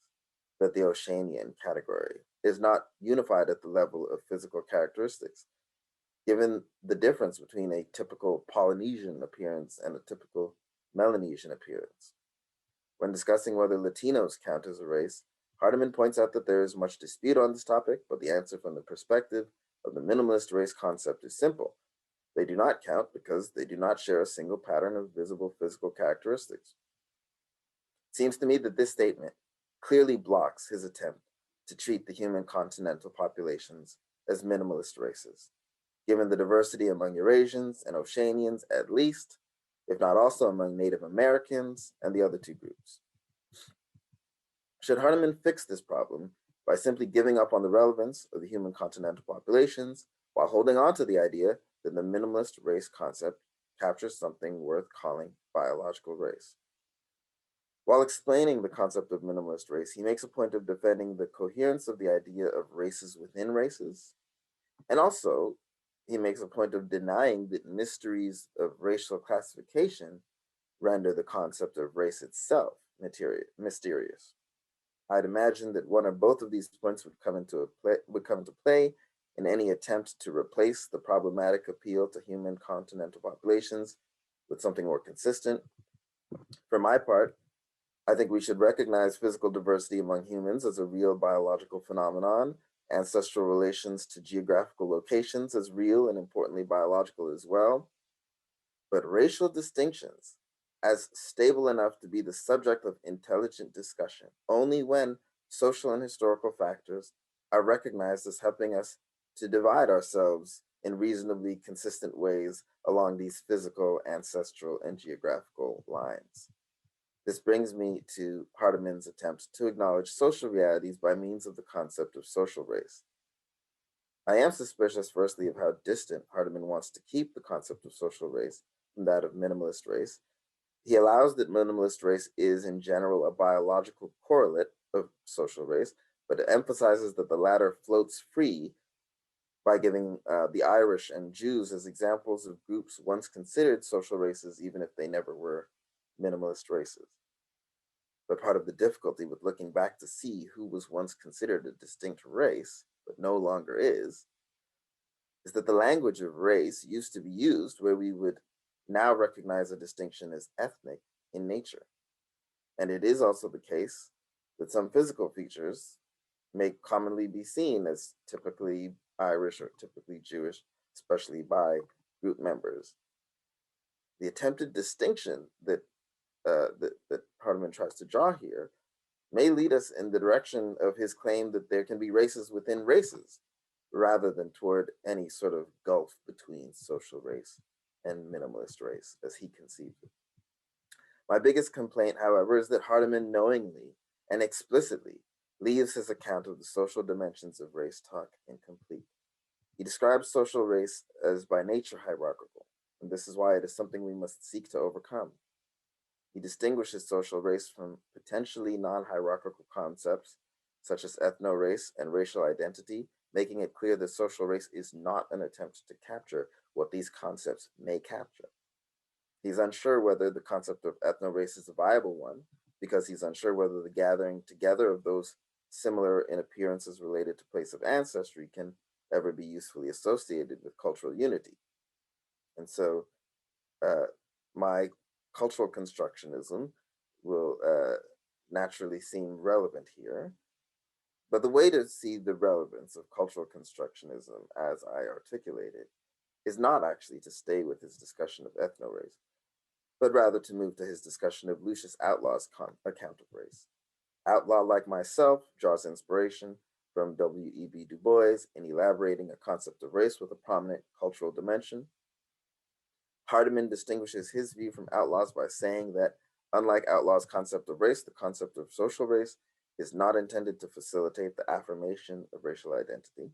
S4: that the Oceanian category is not unified at the level of physical characteristics. Given the difference between a typical Polynesian appearance and a typical Melanesian appearance. When discussing whether Latinos count as a race, Hardiman points out that there is much dispute on this topic, but the answer from the perspective of the minimalist race concept is simple. They do not count because they do not share a single pattern of visible physical characteristics. It seems to me that this statement clearly blocks his attempt to treat the human continental populations as minimalist races, given the diversity among Eurasians and Oceanians at least, if not also among Native Americans and the other two groups. Should Hardiman fix this problem by simply giving up on the relevance of the human continental populations while holding on to the idea that the minimalist race concept captures something worth calling biological race? While explaining the concept of minimalist race, he makes a point of defending the coherence of the idea of races within races, and also he makes a point of denying that mysteries of racial classification render the concept of race itself mysterious. I'd imagine that one or both of these points would come into play in any attempt to replace the problematic appeal to human continental populations with something more consistent. For my part, I think we should recognize physical diversity among humans as a real biological phenomenon, ancestral relations to geographical locations as real and importantly biological as well, but racial distinctions as stable enough to be the subject of intelligent discussion only when social and historical factors are recognized as helping us to divide ourselves in reasonably consistent ways along these physical, ancestral, and geographical lines. This brings me to Hardiman's attempt to acknowledge social realities by means of the concept of social race. I am suspicious, firstly, of how distant Hardiman wants to keep the concept of social race from that of minimalist race. He allows that minimalist race is, in general, a biological correlate of social race, but emphasizes that the latter floats free by giving the Irish and Jews as examples of groups once considered social races, even if they never were minimalist races. But part of the difficulty with looking back to see who was once considered a distinct race, but no longer is that the language of race used to be used where we would now recognize a distinction as ethnic in nature. And it is also the case that some physical features may commonly be seen as typically Irish or typically Jewish, especially by group members. The attempted distinction that Hardiman tries to draw here may lead us in the direction of his claim that there can be races within races, rather than toward any sort of gulf between social race and minimalist race, as he conceived it. My biggest complaint, however, is that Hardiman knowingly and explicitly leaves his account of the social dimensions of race talk incomplete. He describes social race as by nature hierarchical, and this is why it is something we must seek to overcome. He distinguishes social race from potentially non-hierarchical concepts, such as ethno-race and racial identity, making it clear that social race is not an attempt to capture what these concepts may capture. He's unsure whether the concept of ethno-race is a viable one, because he's unsure whether the gathering together of those similar in appearances related to place of ancestry can ever be usefully associated with cultural unity. And so my cultural constructionism will naturally seem relevant here. But the way to see the relevance of cultural constructionism as I articulate it is not actually to stay with his discussion of ethno-race, but rather to move to his discussion of Lucius Outlaw's account of race. Outlaw, like myself, draws inspiration from W.E.B. Du Bois in elaborating a concept of race with a prominent cultural dimension. Hardiman distinguishes his view from Outlaw's by saying that, unlike Outlaw's concept of race, the concept of social race is not intended to facilitate the affirmation of racial identity.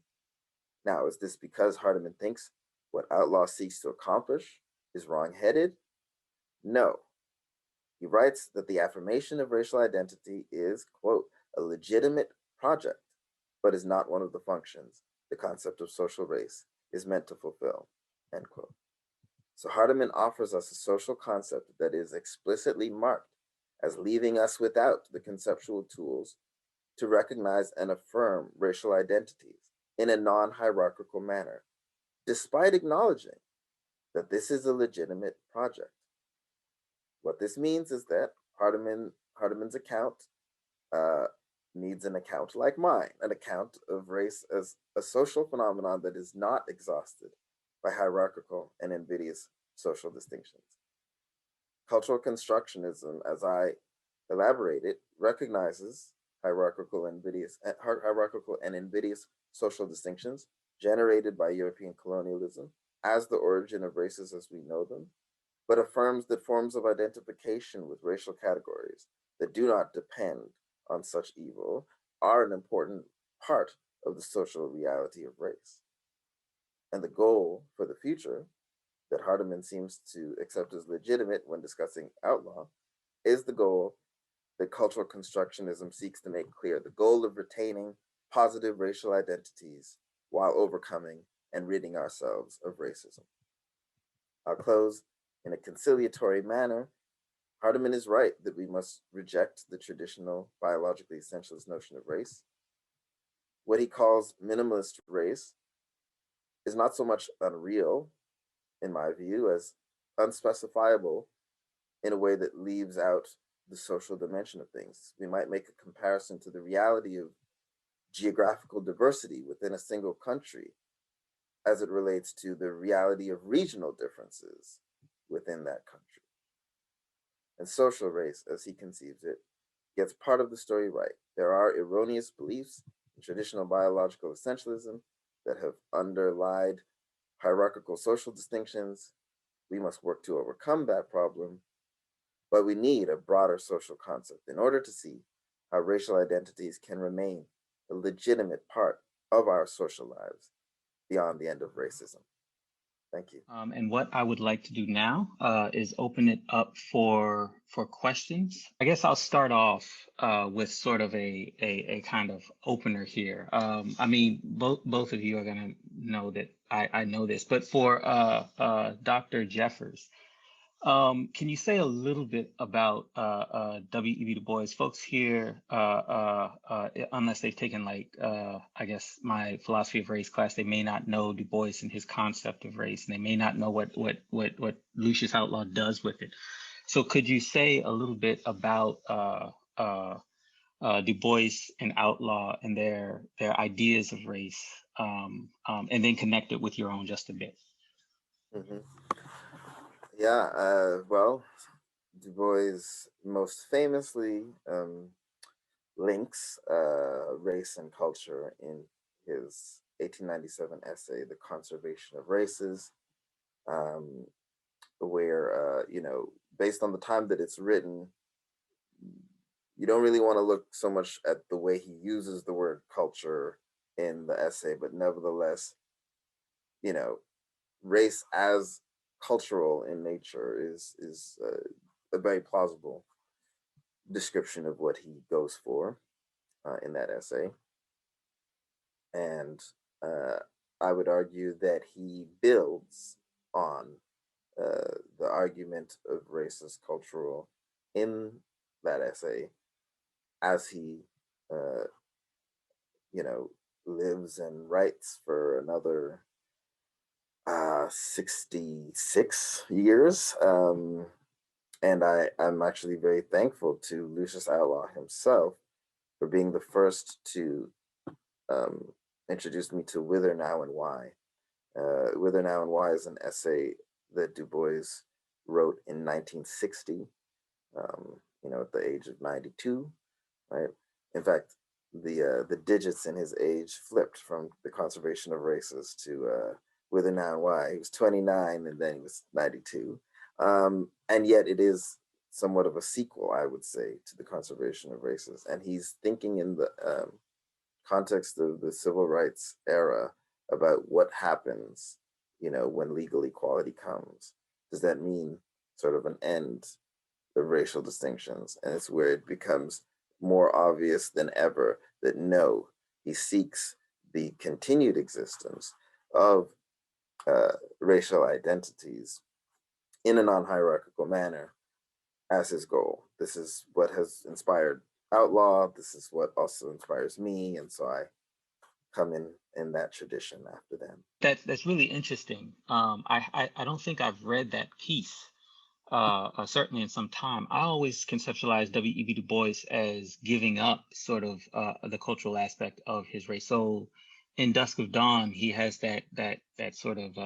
S4: Now, is this because Hardiman thinks what Outlaw seeks to accomplish is wrong-headed? No. He writes that the affirmation of racial identity is, quote, a legitimate project, but is not one of the functions the concept of social race is meant to fulfill, end quote. So Hardiman offers us a social concept that is explicitly marked as leaving us without the conceptual tools to recognize and affirm racial identities in a non-hierarchical manner, despite acknowledging that this is a legitimate project. What this means is that Hardiman's account needs an account like mine, an account of race as a social phenomenon that is not exhausted by hierarchical and invidious social distinctions. Cultural constructionism, as I elaborate it, recognizes hierarchical and invidious social distinctions generated by European colonialism as the origin of races as we know them, but affirms that forms of identification with racial categories that do not depend on such evil are an important part of the social reality of race. And the goal for the future that Hardiman seems to accept as legitimate when discussing Outlaw is the goal that cultural constructionism seeks to make clear, the goal of retaining positive racial identities while overcoming and ridding ourselves of racism. I'll close in a conciliatory manner. Hardiman is right that we must reject the traditional biologically essentialist notion of race. What he calls minimalist race is not so much unreal, in my view, as unspecifiable in a way that leaves out the social dimension of things. We might make a comparison to the reality of geographical diversity within a single country as it relates to the reality of regional differences within that country. And social race, as he conceives it, gets part of the story right. There are erroneous beliefs in traditional biological essentialism that have underlied hierarchical social distinctions. We must work to overcome that problem, but we need a broader social concept in order to see how racial identities can remain a legitimate part of our social lives beyond the end of racism. Thank you.
S2: And what I would like to do now is open it up for questions. I guess I'll start off with sort of a kind of opener here. I mean, both of you are going to know that I know this, but for Dr. Jeffers, can you say a little bit about W.E.B. Du Bois? Folks here, unless they've taken like, I guess, my philosophy of race class, they may not know Du Bois and his concept of race, and they may not know what Lucius Outlaw does with it. So could you say a little bit about Du Bois and Outlaw and their ideas of race, and then connect it with your own just a bit?
S4: Mm-hmm. Yeah, well, Du Bois most famously links race and culture in his 1897 essay, The Conservation of Races, where, based on the time that it's written, you don't really want to look so much at the way he uses the word culture in the essay, but nevertheless, race as cultural in nature is a very plausible description of what he goes for in that essay. And I would argue that he builds on the argument of race as cultural in that essay as he, lives and writes for another 66 years. And I'm actually very thankful to Lucius Outlaw himself for being the first to introduce me to Whither, Now, and Why. Whither, Now, and Why is an essay that Du Bois wrote in 1960, at the age of 92, right? In fact, the digits in his age flipped from The Conservation of Races to Whither, Now, and Why. He was 29 and then he was 92. And yet it is somewhat of a sequel, I would say, to The Conservation of Races. And he's thinking in the context of the civil rights era about what happens, when legal equality comes. Does that mean sort of an end of racial distinctions? And it's where it becomes more obvious than ever that no, he seeks the continued existence of racial identities in a non-hierarchical manner as his goal. This is what has inspired Outlaw. This is what also inspires me. And so I come in that tradition after them.
S2: That's really interesting. I don't think I've read that piece, certainly in some time. I always conceptualize W.E.B. Du Bois as giving up sort of the cultural aspect of his race. So in Dusk of Dawn, he has that sort of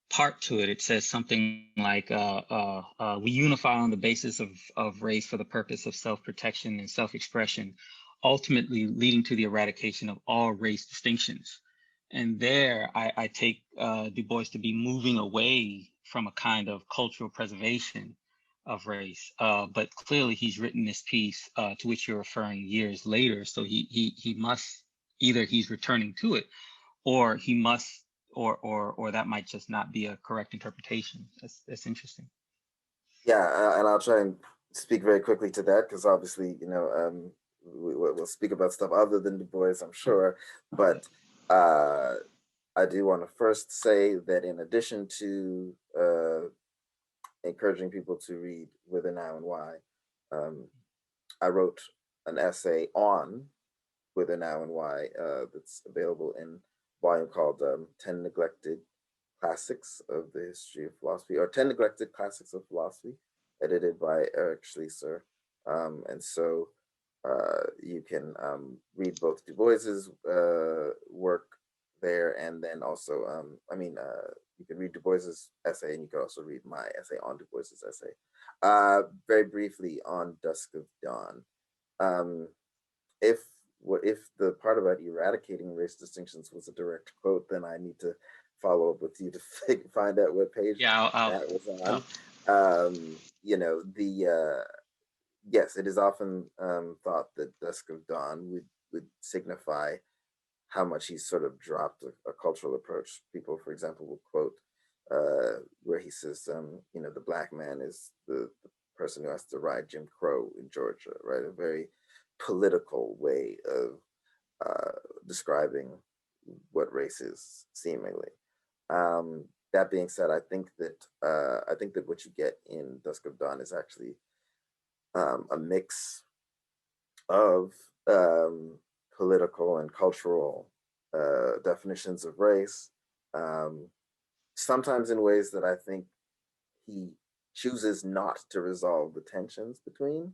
S2: part to it. It says something like, we unify on the basis of race for the purpose of self-protection and self-expression, ultimately leading to the eradication of all race distinctions. And there I take Du Bois to be moving away from a kind of cultural preservation of race. But clearly he's written this piece to which you're referring years later. So he must, either he's returning to it or he must, or that might just not be a correct interpretation. That's interesting.
S4: Yeah, and I'll try and speak very quickly to that because obviously, we'll speak about stuff other than Du Bois, I'm sure. But I do want to first say that in addition to encouraging people to read Whither, Now, and Why, I wrote an essay on Whither, Now, and Why that's available in a volume called 10 Neglected Classics of the History of Philosophy, or 10 Neglected Classics of Philosophy, edited by Eric Schlieser. And so you can read both Du Bois's work there, and then also, you can read Du Bois's essay, and you can also read my essay on Du Bois's essay. Very briefly on Dusk of Dawn. If the part about eradicating race distinctions was a direct quote, then I need to follow up with you to find out what page that was on. Yes, it is often thought that Dusk of Dawn would signify how much he's sort of dropped a cultural approach. People, for example, will quote where he says, the black man is the person who has to ride Jim Crow in Georgia, right? A very political way of describing what race is, seemingly. That being said, I think that what you get in Dusk of Dawn is actually a mix of political and cultural definitions of race, sometimes in ways that I think he chooses not to resolve the tensions between.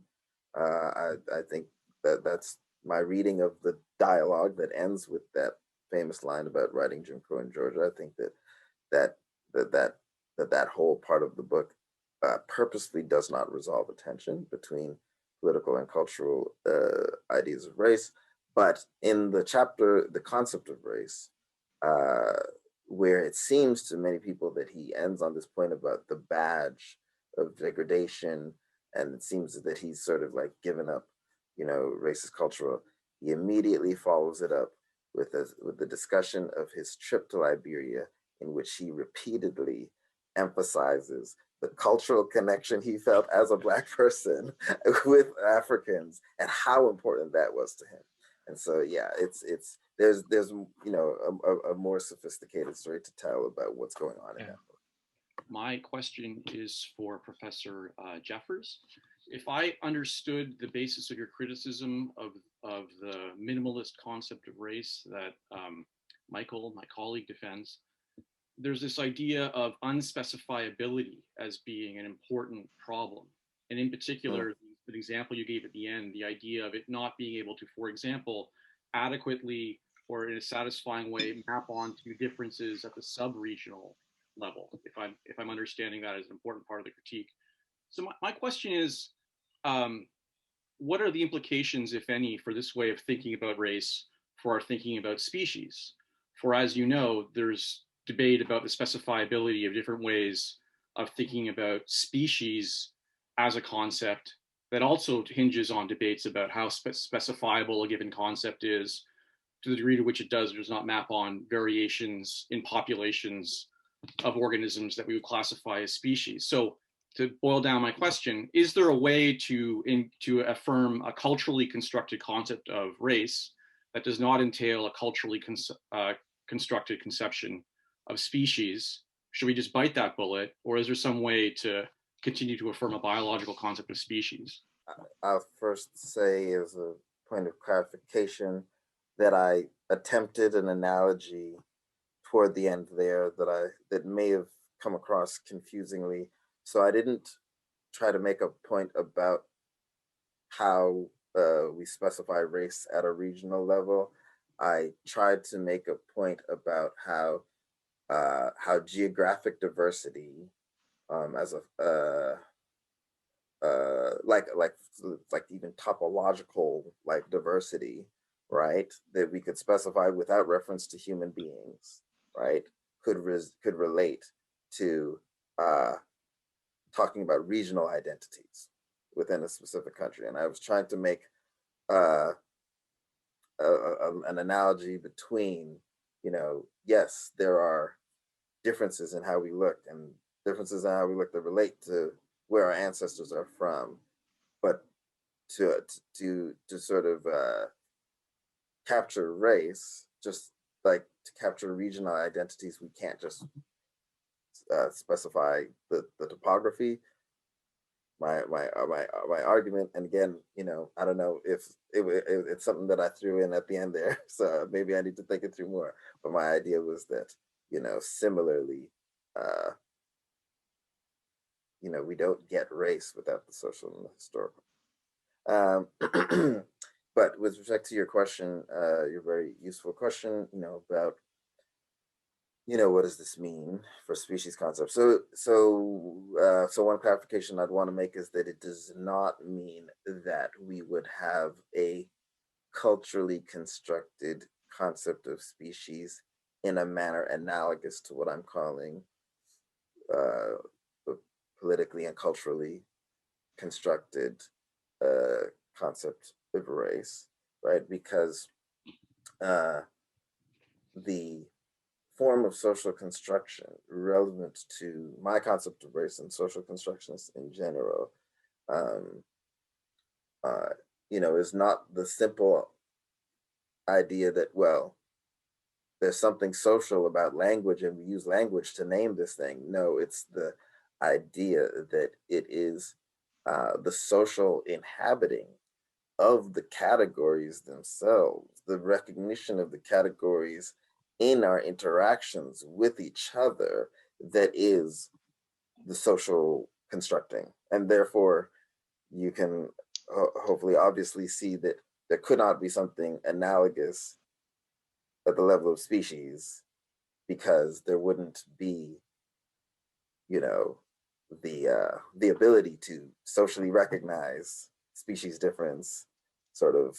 S4: I think that's my reading of the dialogue that ends with that famous line about riding Jim Crow in Georgia. I think that whole part of the book purposely does not resolve a tension between political and cultural ideas of race. But in the chapter, The Concept of Race, where it seems to many people that he ends on this point about the badge of degradation, and it seems that he's sort of like given up, racist cultural, he immediately follows it up with the discussion of his trip to Liberia, in which he repeatedly emphasizes the cultural connection he felt as a Black person with Africans and how important that was to him. And so, yeah, there's a more sophisticated story to tell about what's going on in that book.
S5: My question is for Professor Jeffers. if I understood the basis of your criticism of the minimalist concept of race that Michael, my colleague, defends, there's this idea of unspecifiability as being an important problem. And in particular, the example you gave at the end, the idea of it not being able to, for example, adequately or in a satisfying way map onto differences at the sub-regional level, if I'm understanding that as an important part of the critique. So my question is, what are the implications, if any, for this way of thinking about race for our thinking about species? For as you know, there's debate about the specifiability of different ways of thinking about species as a concept that also hinges on debates about how specifiable a given concept is, to the degree to which it does or does not map on variations in populations of organisms that we would classify as species. So to boil down my question, is there a way to affirm a culturally constructed concept of race that does not entail a culturally constructed conception of species? Should we just bite that bullet, or is there some way to continue to affirm a biological concept of species?
S4: I'll first say, as a point of clarification, that I attempted an analogy toward the end there that may have come across confusingly. So I didn't try to make a point about how we specify race at a regional level. I tried to make a point about how geographic diversity, as a like even topological like diversity, right, that we could specify without reference to human beings, right, could relate to talking about regional identities within a specific country. And I was trying to make an analogy between, yes, there are differences in how we look, and differences in how we look that relate to where our ancestors are from, but to sort of capture race, just like to capture regional identities, we can't just specify the topography. My argument, and again, I don't know if it's something that I threw in at the end there, so maybe I need to think it through more. But my idea was that, similarly, we don't get race without the social and the historical. But with respect to your question, your very useful question, about, what does this mean for species concept? So one clarification I'd want to make is that it does not mean that we would have a culturally constructed concept of species in a manner analogous to what I'm calling politically and culturally constructed concept of race, right? Because the form of social construction relevant to my concept of race and social constructionists in general, is not the simple idea that, well, there's something social about language and we use language to name this thing. No, it's the idea that it is the social inhabiting of the categories themselves, the recognition of the categories in our interactions with each other that is the social constructing. And therefore, you can hopefully obviously see that there could not be something analogous at the level of species, because there wouldn't be, the ability to socially recognize species difference sort of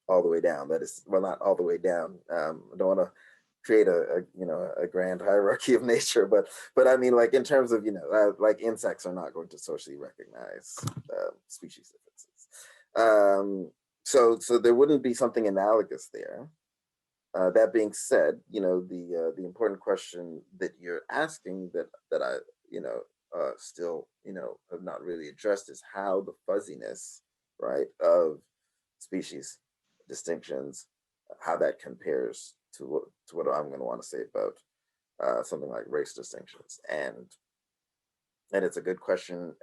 S4: all the way down. That is, well, not all the way down. I don't want to create a grand hierarchy of nature, but I mean, like, in terms of, like, insects are not going to socially recognize species differences. So there wouldn't be something analogous there. That being said, the important question that you're asking that I, still, have not really addressed is how the fuzziness, right, of species distinctions, how that compares to what I'm going to want to say about something like race distinctions. And it's a good question.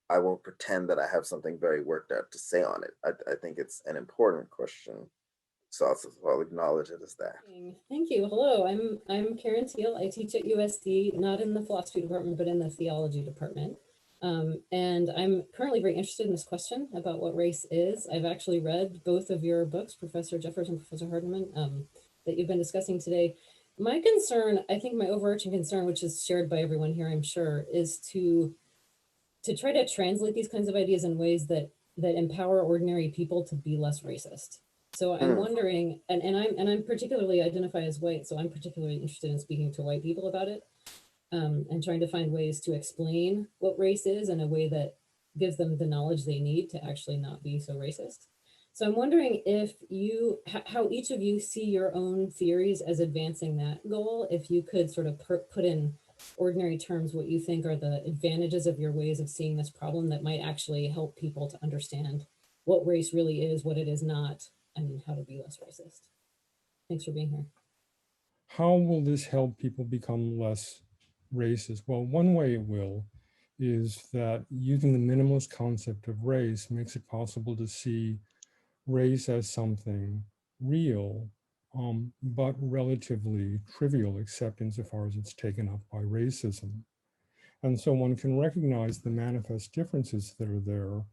S4: I won't pretend that I have something very worked out to say on it. I think it's an important question. So I'll acknowledge it as that.
S6: Thank you. Hello, I'm Karen Teal. I teach at USD, not in the philosophy department, but in the theology department. And I'm currently very interested in this question about what race is. I've actually read both of your books, Professor Jeffers and Professor Hardiman, that you've been discussing today. My concern, I think my overarching concern, which is shared by everyone here, I'm sure, is to try to translate these kinds of ideas in ways that empower ordinary people to be less racist. So I'm wondering, and I'm particularly identify as white, so I'm particularly interested in speaking to white people about it, and trying to find ways to explain what race is in a way that gives them the knowledge they need to actually not be so racist. So I'm wondering if you, how each of you see your own theories as advancing that goal, if you could sort of put in ordinary terms what you think are the advantages of your ways of seeing this problem that might actually help people to understand what race really is, what it is not, and how to be less racist. Thanks for being here.
S3: How will this help people become less racist? Well, one way it will is that using the minimalist concept of race makes it possible to see race as something real, but relatively trivial, except insofar as it's taken up by racism. And so one can recognize the manifest differences that are there,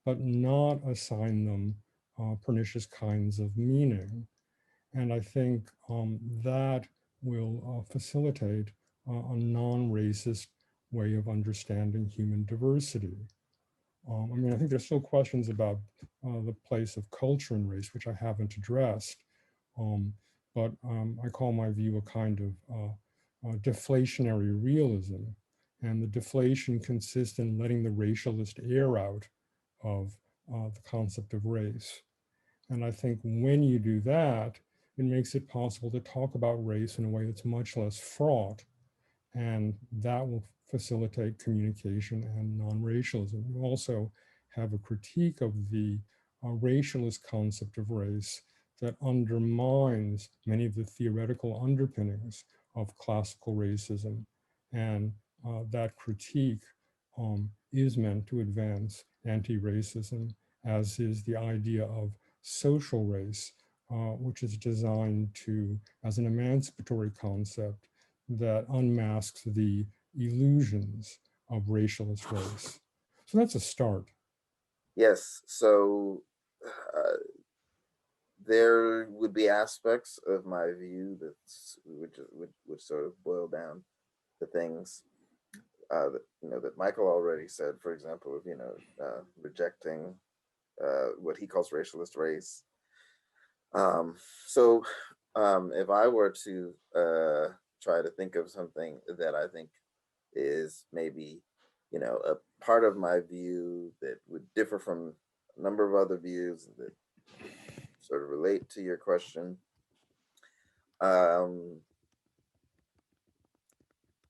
S3: but not assign them pernicious kinds of meaning. And I think that will facilitate a non-racist way of understanding human diversity. I mean, I think there's still questions about the place of culture and race, which I haven't addressed. But I call my view a kind of deflationary realism. And the deflation consists in letting the racialist air out of the concept of race. And I think when you do that, it makes it possible to talk about race in a way that's much less fraught. And that will facilitate communication and non-racialism. You also have a critique of the racialist concept of race that undermines many of the theoretical underpinnings of classical racism. And that critique is meant to advance anti-racism, as is the idea of social race, which is designed to, as an emancipatory concept, that unmasks the illusions of racialist race. So that's a start.
S4: Yes, so there would be aspects of my view that would sort of boil down to things that that Michael already said. For example, of rejecting what he calls racialist race. So if I were to try to think of something that I think is maybe a part of my view that would differ from a number of other views that sort of relate to your question.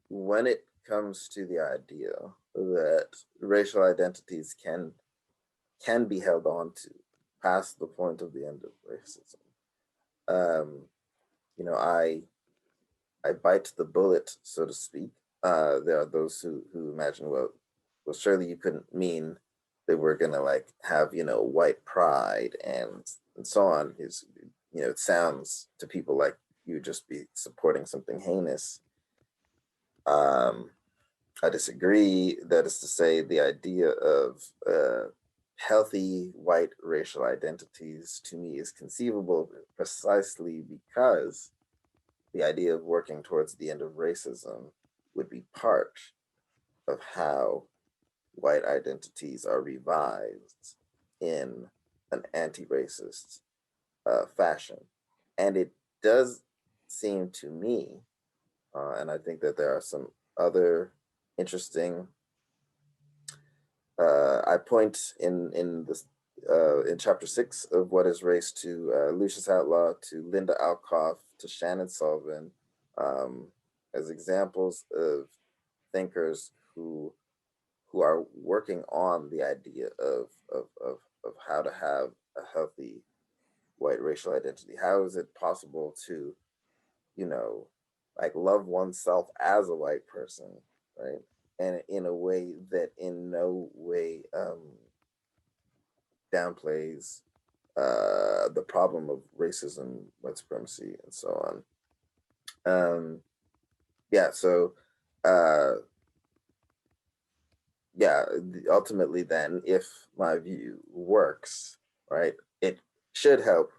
S4: When it comes to the idea that racial identities can be held on to past the point of the end of racism, I bite the bullet, so to speak. There are those who imagine, well, surely you couldn't mean that we're gonna like have white pride and so on. It sounds to people like you just be supporting something heinous. I disagree. That is to say, the idea of healthy white racial identities to me is conceivable precisely because the idea of working towards the end of racism would be part of how white identities are revised in an anti-racist fashion. And it does seem to me, and I think that there are some other interesting, I point in chapter 6 of What is Race to Lucius Outlaw, to Linda Alcoff, to Shannon Sullivan, as examples of thinkers who are working on the idea of how to have a healthy white racial identity. How is it possible to, like love oneself as a white person, right? and in a way that in no way downplays the problem of racism, white supremacy, and so on. Yeah, so yeah, ultimately then, if my view works, right, it should help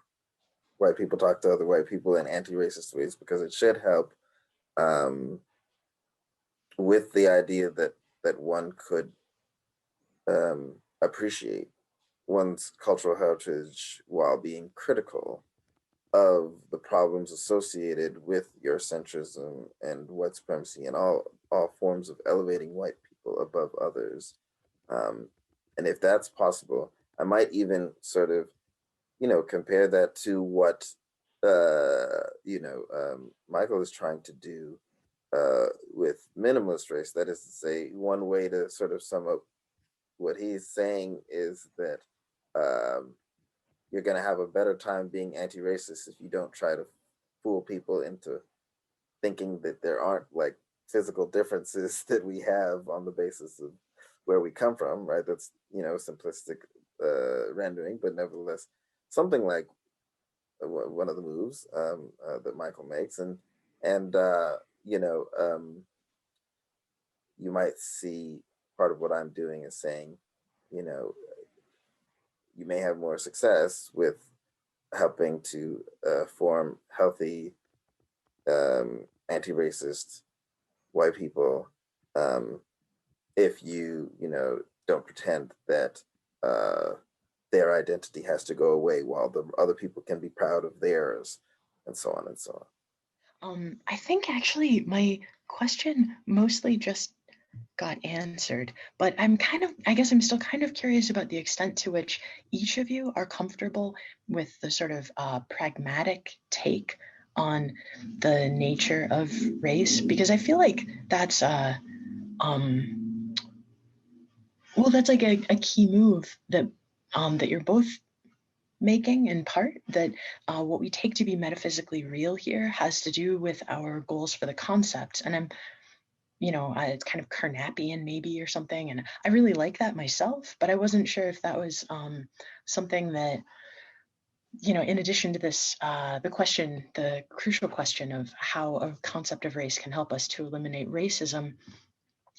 S4: white people talk to other white people in anti-racist ways, because it should help with the idea that one could appreciate one's cultural heritage while being critical of the problems associated with Eurocentrism and white supremacy and all forms of elevating white people above others. And if that's possible, I might even sort of, compare that to what, Michael is trying to do with minimalist race. That is to say, one way to sort of sum up what he's saying is that you're going to have a better time being anti-racist if you don't try to fool people into thinking that there aren't like physical differences that we have on the basis of where we come from, right? That's, simplistic rendering, but nevertheless, something like one of the moves that Michael makes. And you might see part of what I'm doing is saying, you may have more success with helping to form healthy anti-racist white people if you don't pretend that their identity has to go away while the other people can be proud of theirs, and so on and so on.
S7: I think actually my question mostly just got answered, but I guess I'm still kind of curious about the extent to which each of you are comfortable with the sort of pragmatic take on the nature of race, because I feel like that's that's like a key move that that you're both making, in part, that what we take to be metaphysically real here has to do with our goals for the concept. And I'm it's kind of Carnapian maybe or something. And I really like that myself, but I wasn't sure if that was something that, in addition to this, the crucial question of how a concept of race can help us to eliminate racism.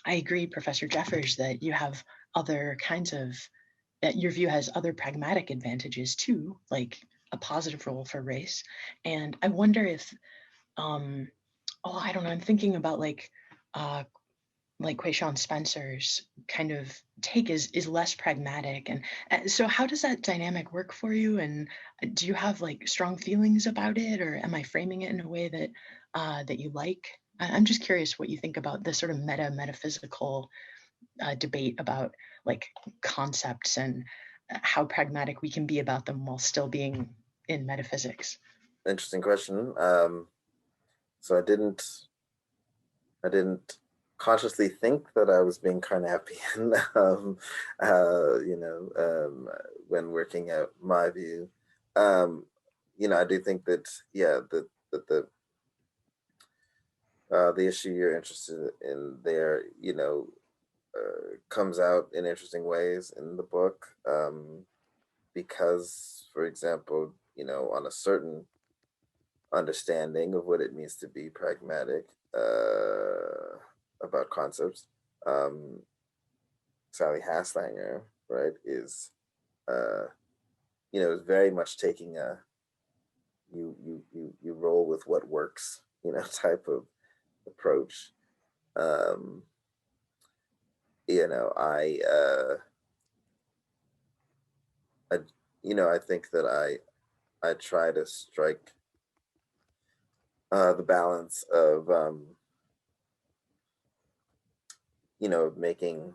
S7: I agree, Professor Jeffers, that you have other kinds of, that your view has other pragmatic advantages too, like a positive role for race. And I wonder if, I don't know, I'm thinking about like Quayshawn Spencer's kind of take is less pragmatic. And so how does that dynamic work for you? And do you have like strong feelings about it, or am I framing it in a way that that you like? I'm just curious what you think about this sort of metaphysical debate about like concepts and how pragmatic we can be about them while still being in metaphysics.
S4: Interesting question. So I didn't consciously think that I was being Carnapian, when working out my view. I do think that, the issue you're interested in there, comes out in interesting ways in the book, because, for example, on a certain understanding of what it means to be pragmatic about concepts, Sally Haslanger, right, is is very much taking a you roll with what works, type of approach. I think that I try to strike the balance of making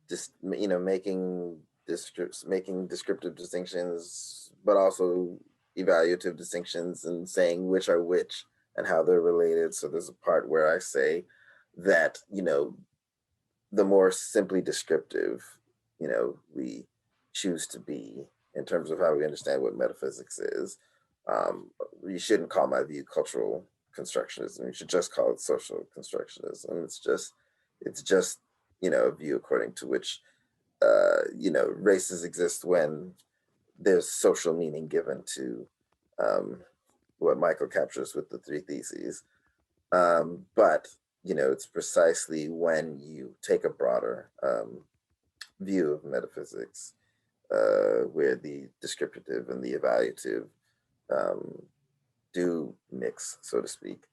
S4: just making descriptive distinctions, but also evaluative distinctions, and saying which are which and how they're related. So there's a part where I say that the more simply descriptive we choose to be in terms of how we understand what metaphysics is, you shouldn't call my view cultural constructionism. You should just call it social constructionism. It's just, you know, a view according to which, you know, races exist when there's social meaning given to what Michael captures with the three theses. But, you know, it's precisely when you take a broader view of metaphysics, where the descriptive and the evaluative do mix, so to speak,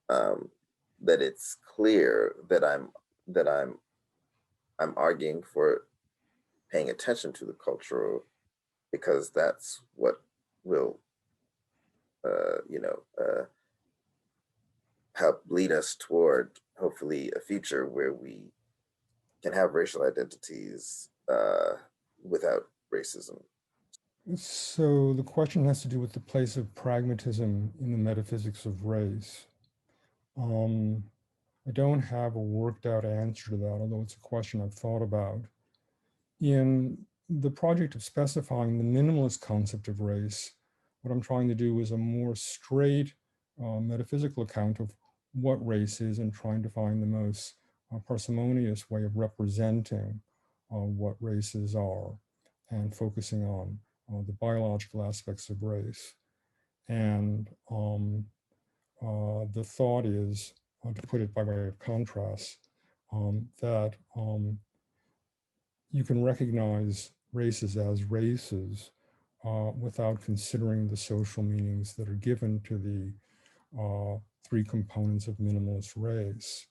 S4: that it's clear that I'm arguing for paying attention to the cultural, because that's what will, you know, help lead us toward hopefully a future where we can have racial identities without racism.
S3: So the question has to do with the place of pragmatism in the metaphysics of race. I don't have a worked out answer to that, although it's a question I've thought about. In the project of specifying the minimalist concept of race, what I'm trying to do is a more straight metaphysical account of what race is, and trying to find the most parsimonious way of representing what races are, and focusing on the biological aspects of race. And the thought is, to put it by way of contrast, that you can recognize races as races without considering the social meanings that are given to the three components of minimalist race.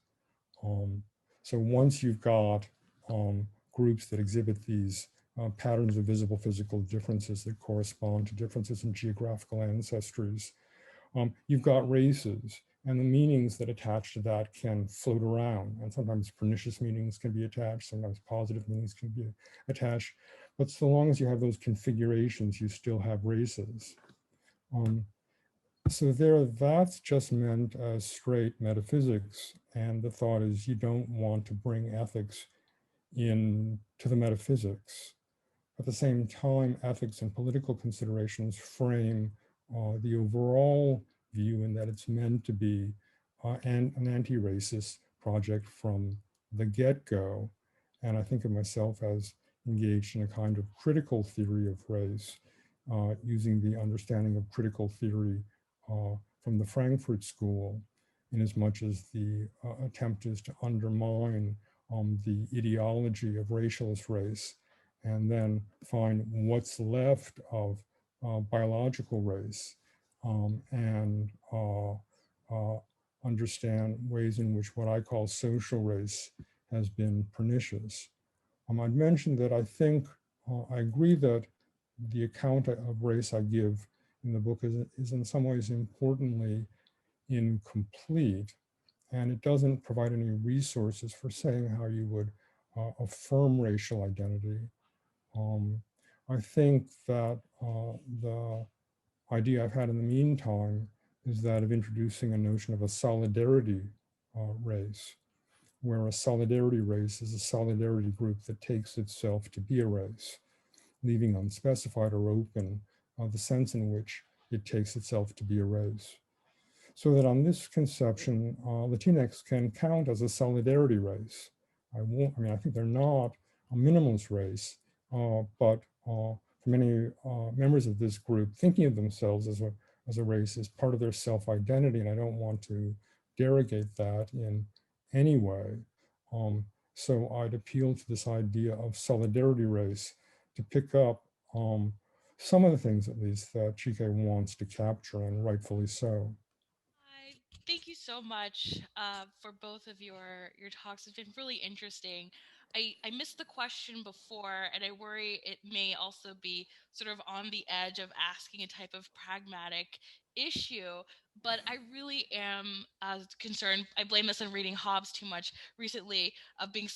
S3: So once you've got groups that exhibit these patterns of visible physical differences that correspond to differences in geographical ancestries, you've got races, and the meanings that attach to that can float around. And sometimes pernicious meanings can be attached, sometimes positive meanings can be attached. But so long as you have those configurations, you still have races. So that's just meant as straight metaphysics. And the thought is, you don't want to bring ethics into the metaphysics. At the same time, ethics and political considerations frame the overall view, in that it's meant to be an anti-racist project from the get-go. And I think of myself as engaged in a kind of critical theory of race, using the understanding of critical theory from the Frankfurt School, in as much as the attempt is to undermine the ideology of racialist race, and then find what's left of biological race, and understand ways in which what I call social race has been pernicious. I'd mentioned that I think, I agree that the account of race I give in the book is in some ways importantly incomplete, and it doesn't provide any resources for saying how you would affirm racial identity. I think that the idea I've had in the meantime is that of introducing a notion of a solidarity race, where a solidarity race is a solidarity group that takes itself to be a race, leaving unspecified or open the sense in which it takes itself to be a race. So that on this conception, Latinx can count as a solidarity race. I think they're not a minimalist race, but for many members of this group, thinking of themselves as a race is part of their self-identity, and I don't want to derogate that in any way. So I'd appeal to this idea of solidarity race to pick up some of the things, at least, that Chike wants to capture, and rightfully so.
S8: Thank you so much for both of your talks. It's been really interesting. I missed the question before, and I worry it may also be sort of on the edge of asking a type of pragmatic issue, but I really am concerned. I blame this on reading Hobbes too much recently, of being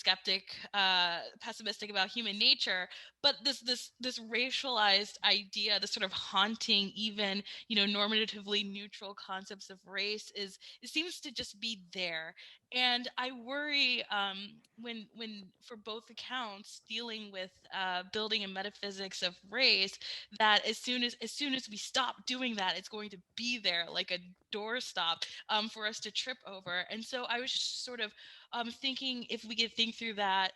S8: pessimistic about human nature. But this racialized idea, this sort of haunting, even normatively neutral concepts of race, it seems to just be there. And I worry when for both accounts dealing with building a metaphysics of race, that as soon as we stop doing that, it's going to be there like a doorstop for us to trip over. And so I was just sort of thinking if we could think through that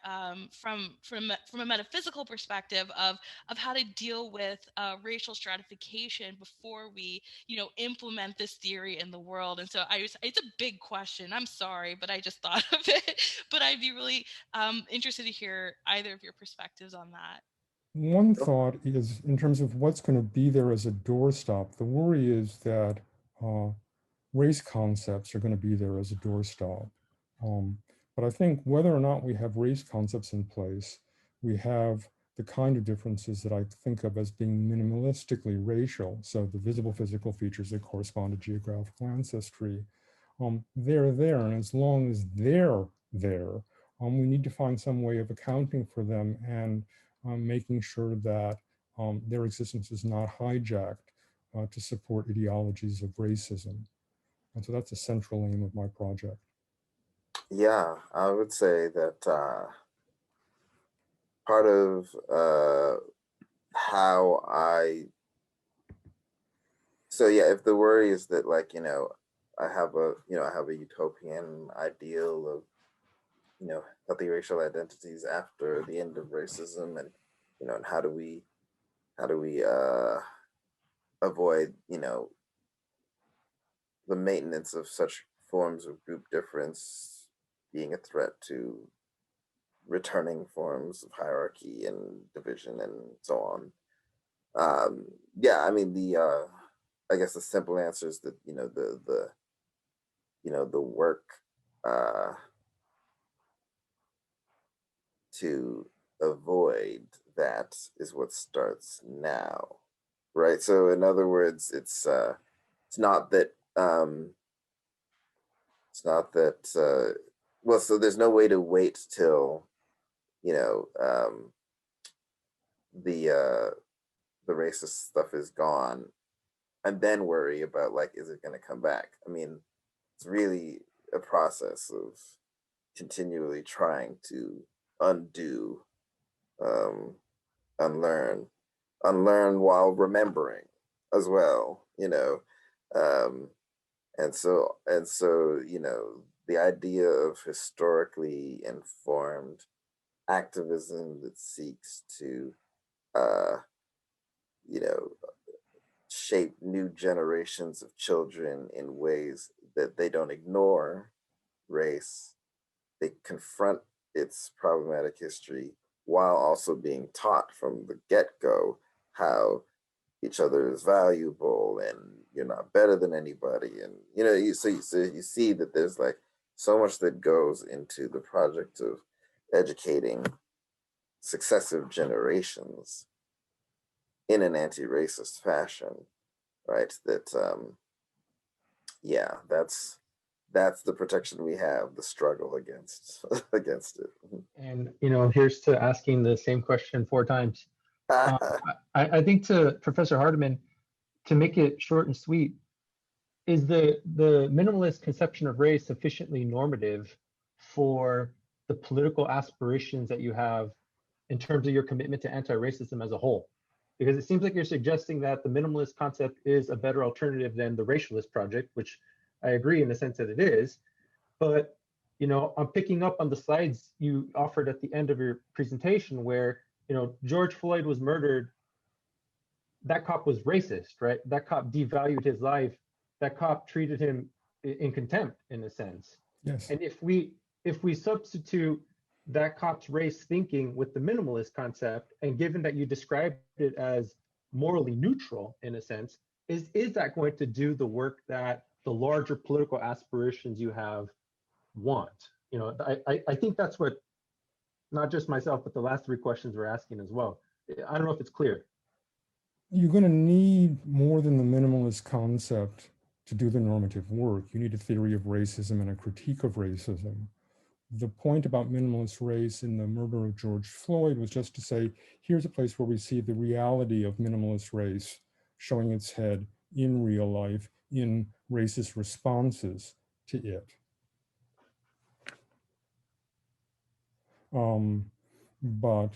S8: from a metaphysical perspective of how to deal with racial stratification before we, implement this theory in the world. And so it's a big question. I'm sorry, but I just thought of it. But I'd be really interested to hear either of your perspectives on that.
S3: One thought is in terms of what's going to be there as a doorstop. The worry is that race concepts are going to be there as a doorstop. But I think whether or not we have race concepts in place, we have the kind of differences that I think of as being minimalistically racial. So the visible physical features that correspond to geographical ancestry, they're there. And as long as they're there, we need to find some way of accounting for them and making sure that their existence is not hijacked to support ideologies of racism. And so that's a central aim of my project.
S4: Yeah, I would say that part of how if the worry is that I have a utopian ideal of healthy racial identities after the end of racism, and and how do we avoid the maintenance of such forms of group difference being a threat to returning forms of hierarchy and division and so on. I mean, I guess the simple answer is that the work to avoid that is what starts now, right? So in other words, it's not that so there's no way to wait till the racist stuff is gone and then worry about is it going to come back? I mean, it's really a process of continually trying to undo, unlearn while remembering as well, and so the idea of historically informed activism that seeks to shape new generations of children in ways that they don't ignore race, they confront its problematic history while also being taught from the get-go how each other is valuable and you're not better than anybody. And you see that there's so much that goes into the project of educating successive generations in an anti-racist fashion, right? That that's the protection we have, the struggle against it.
S9: And here's to asking the same question 4 times. I think to Professor Hardiman, to make it short and sweet, is the minimalist conception of race sufficiently normative for the political aspirations that you have in terms of your commitment to anti-racism as a whole? Because it seems like you're suggesting that the minimalist concept is a better alternative than the racialist project, which I agree in the sense that it is. But I'm picking up on the slides you offered at the end of your presentation where George Floyd was murdered. That cop was racist, right? That cop devalued his life. That cop treated him in contempt, in a sense.
S3: Yes.
S9: And if we substitute that cop's race thinking with the minimalist concept, and given that you described it as morally neutral, in a sense, is that going to do the work that the larger political aspirations you have want? I think that's what not just myself, but the last 3 questions we're asking as well. I don't know if it's clear.
S3: You're going to need more than the minimalist concept to do the normative work. You need a theory of racism and a critique of racism. The point about minimalist race in the murder of George Floyd was just to say, here's a place where we see the reality of minimalist race showing its head in real life, in racist responses to it. But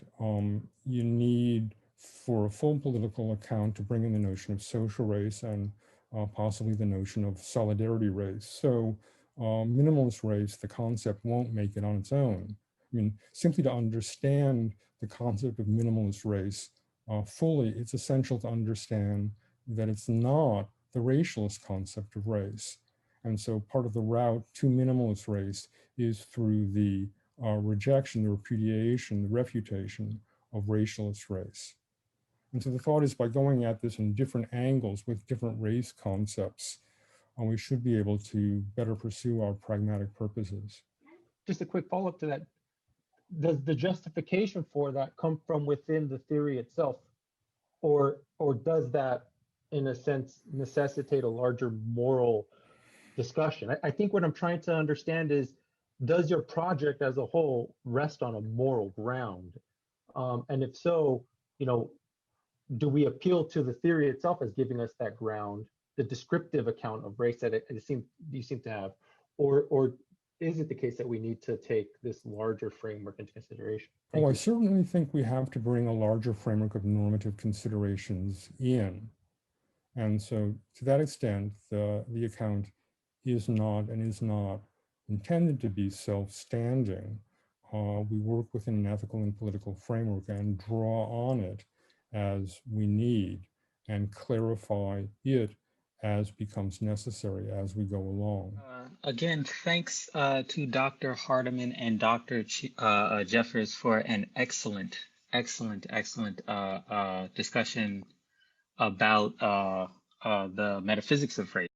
S3: you need, for a full political account, to bring in the notion of social race and possibly the notion of solidarity race. So minimalist race, the concept won't make it on its own. I mean, simply to understand the concept of minimalist race fully, it's essential to understand that it's not the racialist concept of race. And so part of the route to minimalist race is through the rejection, the repudiation, the refutation of racialist race. And so the thought is by going at this in different angles with different race concepts, we should be able to better pursue our pragmatic purposes.
S9: Just a quick follow-up to that. Does the justification for that come from within the theory itself? Or does that, in a sense, necessitate a larger moral discussion? I think what I'm trying to understand is, does your project as a whole rest on a moral ground? And if so, do we appeal to the theory itself as giving us that ground, the descriptive account of race that you seem to have, or is it the case that we need to take this larger framework into consideration?
S3: I certainly think we have to bring a larger framework of normative considerations in. And so to that extent, the account is not intended to be self-standing. We work within an ethical and political framework and draw on it as we need and clarify it as becomes necessary as we go along.
S2: Again, thanks to Dr. Hardiman and Dr. Jeffers for an excellent discussion about the metaphysics of race.